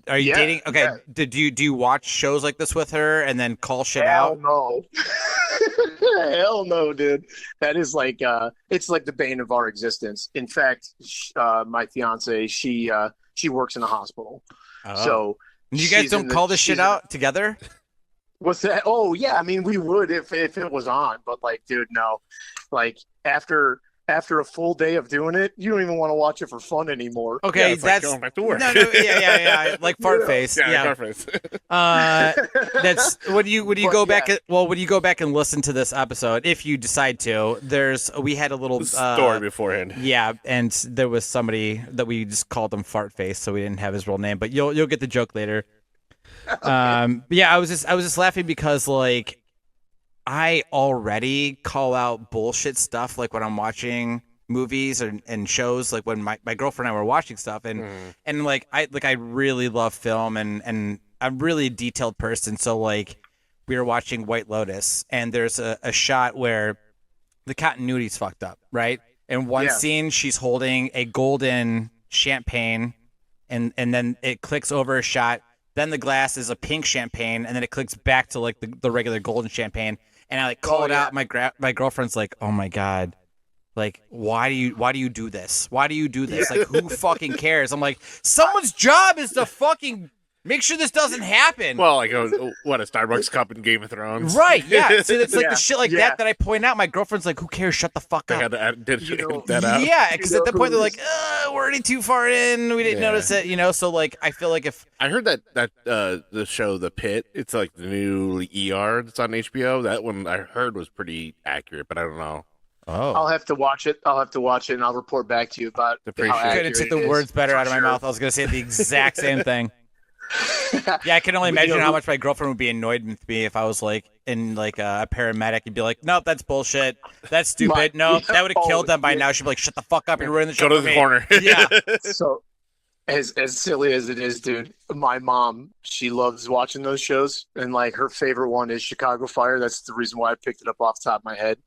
are you dating? Okay. Yeah. Do you watch shows like this with her and then call shit out? No. Hell no, dude. That is like it's like the bane of our existence. In fact, my fiance, she works in a hospital. Oh. So you guys don't call this shit out together? What's that? Oh yeah, I mean we would if it was on, but like, dude, no. Like after a full day of doing it, you don't even want to watch it for fun anymore. Okay, yeah, that's like going back to work. No, yeah, like fart face. Yeah. Fart face. That's when you go back. When you go back and listen to this episode, if you decide to, we had a little story beforehand. Yeah, and there was somebody that we just called him fart face, so we didn't have his real name, but you'll get the joke later. Okay. Yeah, I was just laughing because like I already call out bullshit stuff like when I'm watching movies and shows, like when my girlfriend and I were watching stuff and like I really love film and I'm really a detailed person, so like we were watching White Lotus and there's a shot where the continuity's fucked up, right? In one scene she's holding a golden champagne and then it clicks over a shot. Then the glass is a pink champagne, and then it clicks back to like the regular golden champagne. And I like call it out. My girlfriend's like, "Oh my god, like why do you do this? Why do you do this? Like who fucking cares?" I'm like, someone's job is to fucking make sure this doesn't happen. Well, like what, a Starbucks cup in Game of Thrones, right? Yeah. So it's like the shit like that I point out. My girlfriend's like, "Who cares? Shut the fuck up." I had to that out. Yeah, because at that point they're like, "We're already too far in. We didn't notice it." So like, I feel like if I heard that the show The Pit, it's like the new ER that's on HBO. That one I heard was pretty accurate, but I don't know. Oh, I'll have to watch it. and I'll report back to you about how accurate I couldn't take the words better out of my mouth. I was gonna say the exact same thing. Yeah, I can only imagine how much my girlfriend would be annoyed with me if I was like in like a paramedic and be like, "Nope, that's bullshit. That's stupid. That would have killed them by now." She'd be like, "Shut the fuck up! You're ruining the show." Go to the corner. Yeah. So, as silly as it is, dude, my mom, she loves watching those shows, and like her favorite one is Chicago Fire. That's the reason why I picked it up off the top of my head.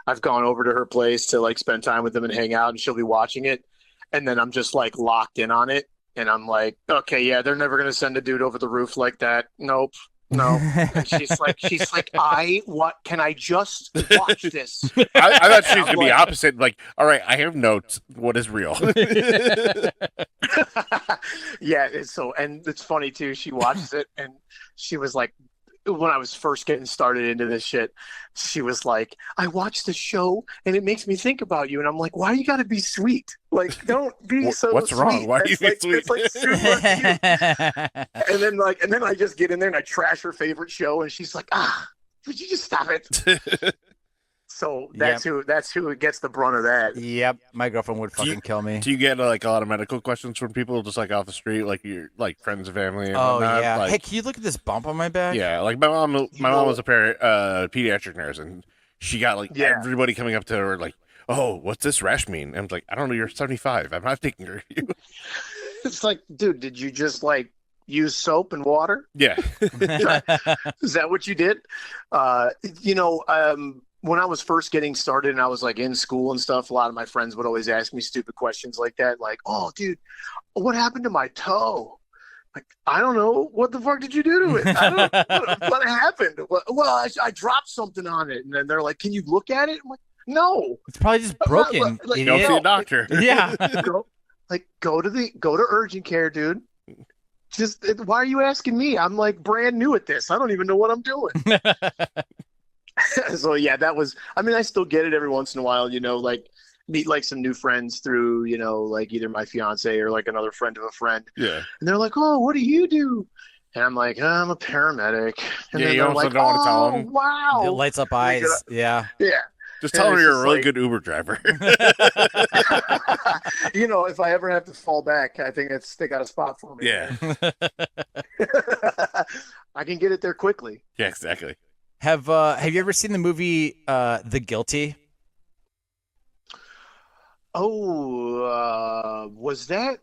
I've gone over to her place to like spend time with them and hang out, and she'll be watching it, and then I'm just like locked in on it. And I'm like, okay, yeah, they're never going to send a dude over the roof like that. Nope. No. And she's like, what can I just watch this? I thought she was gonna be like, opposite. Like, all right, I have notes. What is real? yeah, and it's funny too. She watches it and she was like, when I was first getting started into this shit, she was like, I watch the show and it makes me think about you. And I'm like, why you gotta be sweet? Like, don't be so What's sweet. wrong? Why are you It's sweet? It's like super cute. And then I just get in there and I trash her favorite show and she's like, would you just stop it? So that's who gets the brunt of that. Yep, my girlfriend would fucking kill me. Do you get like a lot of medical questions from people just like off the street, like your like friends and family? And Oh whatnot? yeah. Like, Hey, can you look at this bump on my back? yeah, like my mom was a pediatric nurse, and she got like everybody coming up to her like, "Oh, what's this rash mean?" And I'm like, "I don't know. You're 75. I'm not taking care of you." It's like, dude, did you just like use soap and water? Yeah. Is that what you did? When I was first getting started and I was like in school and stuff, a lot of my friends would always ask me stupid questions like that. Like, oh, dude, what happened to my toe? Like, I don't know. What the fuck did you do to it? I don't know. What happened? Well, I dropped something on it. And then they're like, can you look at it? I'm like, no. It's probably just broken. Like, Go see a doctor. Yeah. Go to urgent care, dude. Just why are you asking me? I'm like brand new at this. I don't even know what I'm doing. So yeah, that was. I mean, I still get it every once in a while. Like meet like some new friends through like either my fiance or like another friend of a friend. Yeah. And they're like, "Oh, what do you do?" And I'm like, "I'm a paramedic." And then you they're also like, don't want to tell "Oh, them. wow!" It lights up eyes. Yeah. Yeah. Just tell them it's you're a just really like- good Uber driver. If I ever have to fall back, I think they got a spot for me. Yeah. I can get it there quickly. Yeah, exactly. Have you ever seen the movie The Guilty? Oh, was that?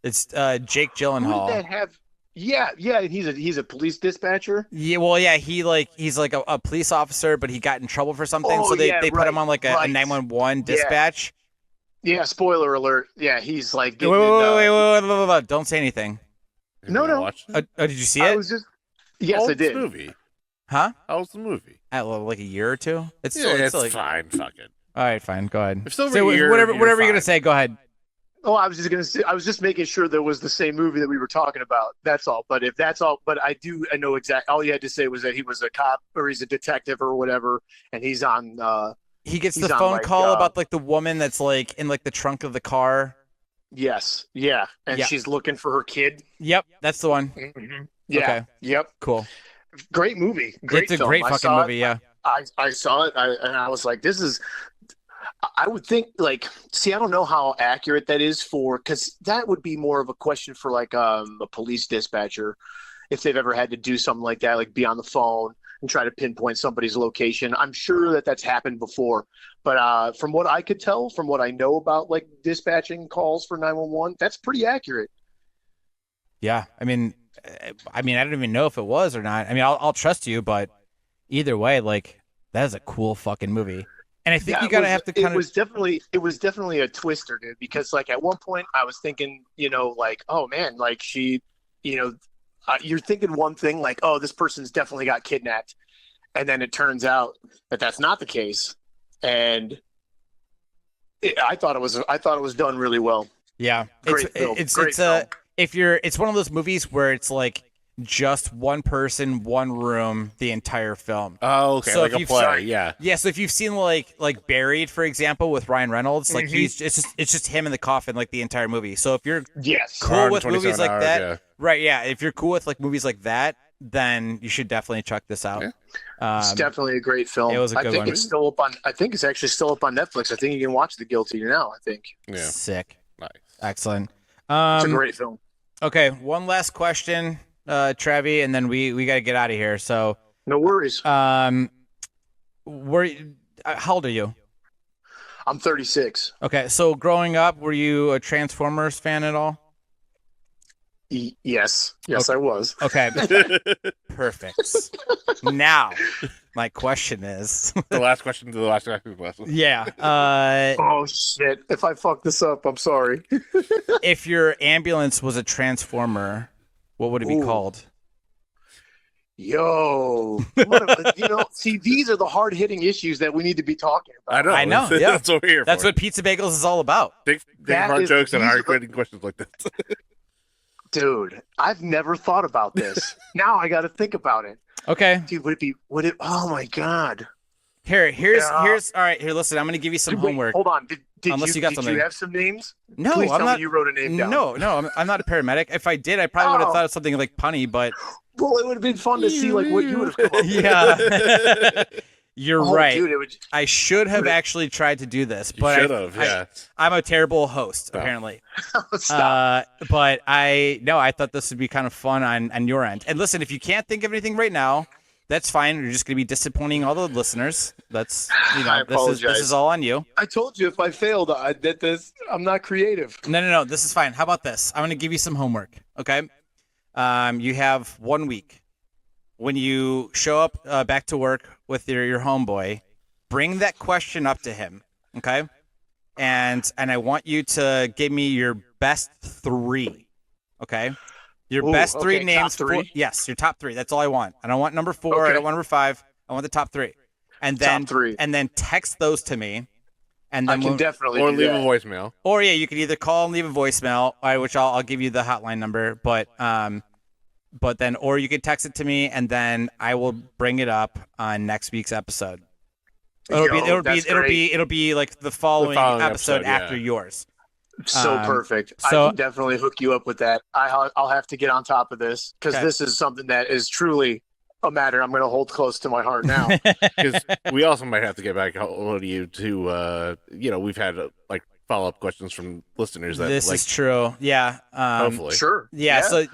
It's Jake Who Gyllenhaal. did that have? Yeah. He's a police dispatcher. Yeah, well, yeah, he's like a police officer, but he got in trouble for something, Oh, so they yeah, put him right, on like a right. 911 dispatch. Yeah. Spoiler alert. Yeah, he's like. Wait, Getting wait, don't say anything. No. Did you see I it? was just. Yes, How I old's the did. movie? Huh? How old's the movie? Like a year or two. It's Yeah, still, it's still like, fine. Fuck it. all right, fine. Go ahead. If it's over Say a year, whatever you're you're gonna fine. say. Go ahead. Oh, I was just gonna say. I was just making sure there was the same movie that we were talking about. That's all. But if that's all, I know exactly. All you had to say was that he was a cop or he's a detective or whatever, and he's on. He gets He's the on, phone like, call about like the woman that's like in like the trunk of the car. Yes. Yeah. And Yeah. she's looking for her kid. Yep, that's the one. Mm-hmm. Yeah. Okay. Yep. Cool. Great movie. Great It's a film. great I fucking saw it. movie. Yeah. I saw it and I was like, this is. I would think I don't know how accurate that is because that would be more of a question for like a police dispatcher if they've ever had to do something like that, like be on the phone and try to pinpoint somebody's location. I'm sure that that's happened before, but from what I could tell, from what I know about like dispatching calls for 911, that's pretty accurate. Yeah. I mean, I don't even know if it was or not. I mean, I'll trust you, but either way, like that is a cool fucking movie. And I think you gotta have to kind of. It was definitely a twister, dude. Because like at one point I was thinking, like, oh man, like she, you're thinking one thing, like, oh, this person's definitely got kidnapped, and then it turns out that that's not the case, and I thought it was done really well. Yeah. Great film. Great film. It's one of those movies where it's like just one person, one room, the entire film. Oh, okay. So Like if a you've play. seen- Yeah. Yeah, so if you've seen like Buried, for example, with Ryan Reynolds, like Mhm. it's just him in the coffin like the entire movie. So if you're Yes. cool with 127 movies like hours, that, yeah. right? Yeah, if you're cool with like movies like that, then you should definitely check this out. Yeah. It's definitely a great film. it was a I good think one. it's still up on. I think it's actually still up on Netflix. I think you can watch The Guilty now. I think Yeah. Sick, Nice. excellent. it's a great film. Okay, one last question, Trevi, and then we got to get out of here. So, No worries. how old are you? I'm 36. Okay, so growing up, were you a Transformers fan at all? Yes, I was. Okay, perfect. Now, my question is, The last question to the last question. yeah, Oh shit! If I fuck this up, I'm sorry. if your ambulance was a Transformer, what would it be Ooh. called? Yo, see, these are the hard hitting issues that we need to be talking about. I know. Yeah. That's what we're here That's for. what Pizza Bagels is all about. Big hard jokes and hard hitting questions like this. Dude, I've never thought about this. Now I got to think about it. Okay. Dude, oh my God. Here's all right, here, listen, I'm going to give you some homework. Hold on. Did Unless you got something. Did you have some names? No, Please I'm tell not. me you wrote a name down. No, I'm not a paramedic. If I did, I probably would have thought of something like punny, but. Well, it would have been fun to see like what you would have come up with. Yeah. You're right. Dude, I should have actually tried to do this, but should have, yeah. I'm a terrible host, apparently. Stop. But I thought this would be kind of fun on your end. And listen, if you can't think of anything right now, that's fine. You're just going to be disappointing all the listeners. That's, I apologize. This is all on you. I told you if I failed, I'm not creative. No. This is fine. How about this? I'm going to give you some homework. Okay. You have 1 week. When you show up back to work with your homeboy, bring that question up to him. Okay. And I want you to give me your best 3. Okay. Your best 3 names. Top 3? Yes, your top 3. That's all I want. I don't want number 4. I don't want number 5. I want the top 3. And then top 3. And then text those to me. And then I can definitely or do leave that. a voicemail. Or yeah, you can either call and leave a voicemail, which I'll give you the hotline number. But then or you can text it to me, and then I will bring it up on next week's episode. It'll be like the following episode after yours. So perfect. So, I can definitely hook you up with that. I'll have to get on top of this because this is something that is truly a matter I'm going to hold close to my heart now. Because we also might have to get back to you to, we've had follow-up questions from listeners. This is true. Yeah. Hopefully. Sure. Yeah. So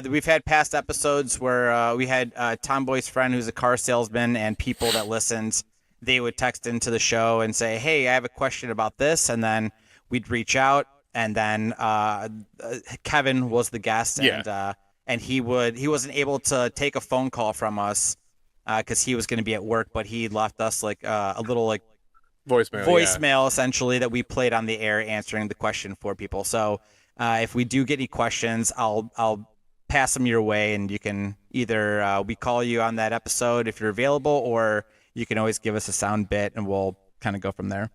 we've had past episodes where we had Tomboy's friend who's a car salesman, and people that listened, they would text into the show and say, hey, I have a question about this. And then we'd reach out, and then Kevin was the guest, and he wasn't able to take a phone call from us because he was going to be at work, but he left us a little voicemail essentially that we played on the air answering the question for people. So if we do get any questions, I'll pass them your way, and you can either we call you on that episode if you're available, or you can always give us a sound bit and we'll kind of go from there.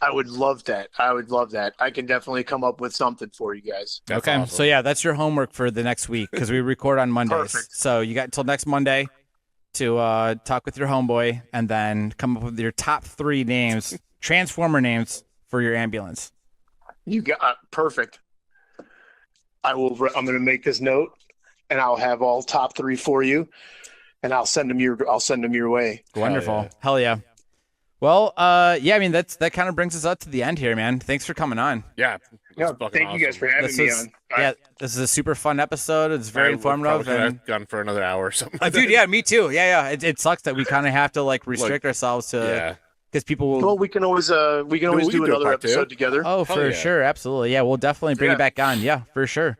I would love that. I can definitely come up with something for you guys. That's okay. awesome. So yeah, that's your homework for the next week because we record on Mondays. Perfect. So you got until next Monday to talk with your homeboy and then come up with your top 3 names, Transformer names for your ambulance. You got perfect. I'm going to make this note, and I'll have all top 3 for you, and I'll send them your way. Wonderful. Hell yeah. Well, I mean that kind of brings us up to the end here, man. Thanks for coming on. Yeah. Thank you guys for having me on. Yeah, this is a super fun episode. It's very informative. I've gone for another hour or something. Dude, yeah, me too. Yeah. It sucks that we kind of have to restrict ourselves to because people will. Well, we can always do another episode together. Oh, for sure, absolutely. Yeah, we'll definitely bring it back on. Yeah, for sure.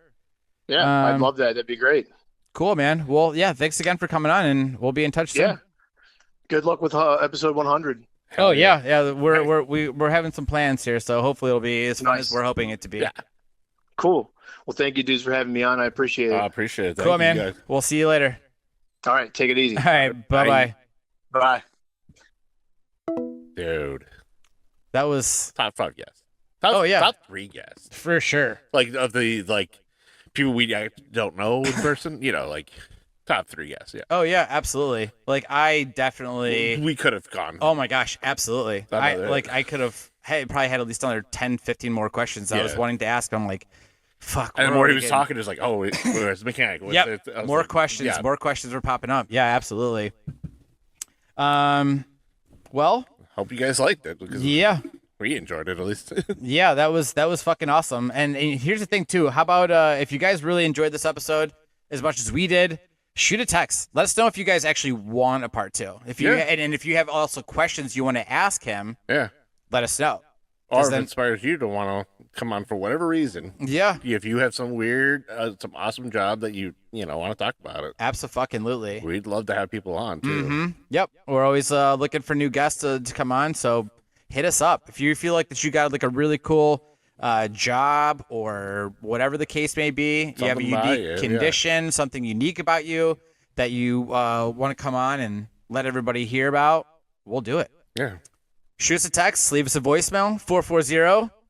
Yeah, I'd love that. That'd be great. Cool, man. Well, yeah, thanks again for coming on, and we'll be in touch soon. Yeah. Good luck with episode 100. Oh yeah. We're having some plans here, so hopefully it'll be as fun as we're hoping it to be. Yeah. Cool. Well, thank you, dudes, for having me on. I appreciate it. I appreciate it. Cool, Thank you man. guys. We'll see you later. All right, take it easy. All right, bye. Bye. Dude. That was Top 5 guests. Top 3 guests. for sure. Of the people we don't know in person, top 3 guests. Yeah. Oh yeah, absolutely. I definitely. We could have gone. Oh my gosh, absolutely. I could have. Probably had at least another 10, 15 more questions I was wanting to ask. I'm like, fuck. And the more he was talking, it's like, oh, where's the mechanic? Yep. More questions. Yeah. More questions were popping up. Yeah, absolutely. Well. Hope you guys liked it. Because we enjoyed it at least. Yeah, that was fucking awesome. And here's the thing too. How about if you guys really enjoyed this episode as much as we did, shoot a text. Let us know if you guys actually want a part 2. If you and if you have also questions you want to ask him, let us know. Or if it inspires you to want to come on for whatever reason. Yeah. If you have some weird, some awesome job that you want to talk about it. Absolutely. We'd love to have people on too. Mm-hmm. Yep. We're always looking for new guests to come on. So hit us up. If you feel like that you got a really cool job or whatever the case may be, you have a unique condition, something unique about you, that you want to come on and let everybody hear about, we'll do it. Yeah. Shoot us a text, leave us a voicemail,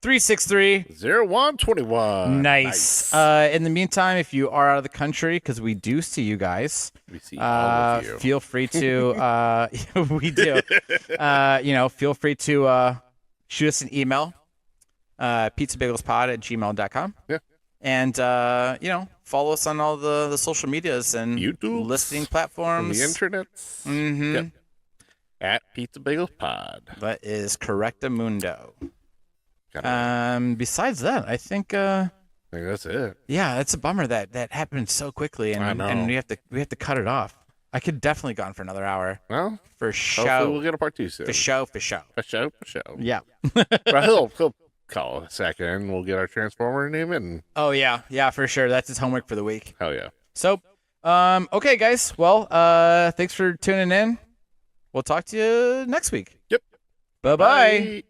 440-363-0121. Nice. In the meantime, if you are out of the country, because we do see you guys, we see all of you. Feel free to, we do, feel free to shoot us an email, pizzabagelspod@gmail.com. Yeah. And, follow us on all the social medias and YouTube, listening platforms. the internet. Mm-hmm. Yep. At Pizza Bagels Pod. That is Correctamundo. Got Besides that, I think that's it. Yeah, it's a bummer that happened so quickly, and I know. and we have to cut it off. I could definitely go on for another hour. Well, for hopefully show. we'll get a part 2 soon. For show. For show. Yeah. But he'll call a second, and we'll get our Transformer name in. Oh yeah, for sure. That's his homework for the week. Hell yeah. So, okay, guys. Well, thanks for tuning in. We'll talk to you next week. Yep. Bye-bye. Bye.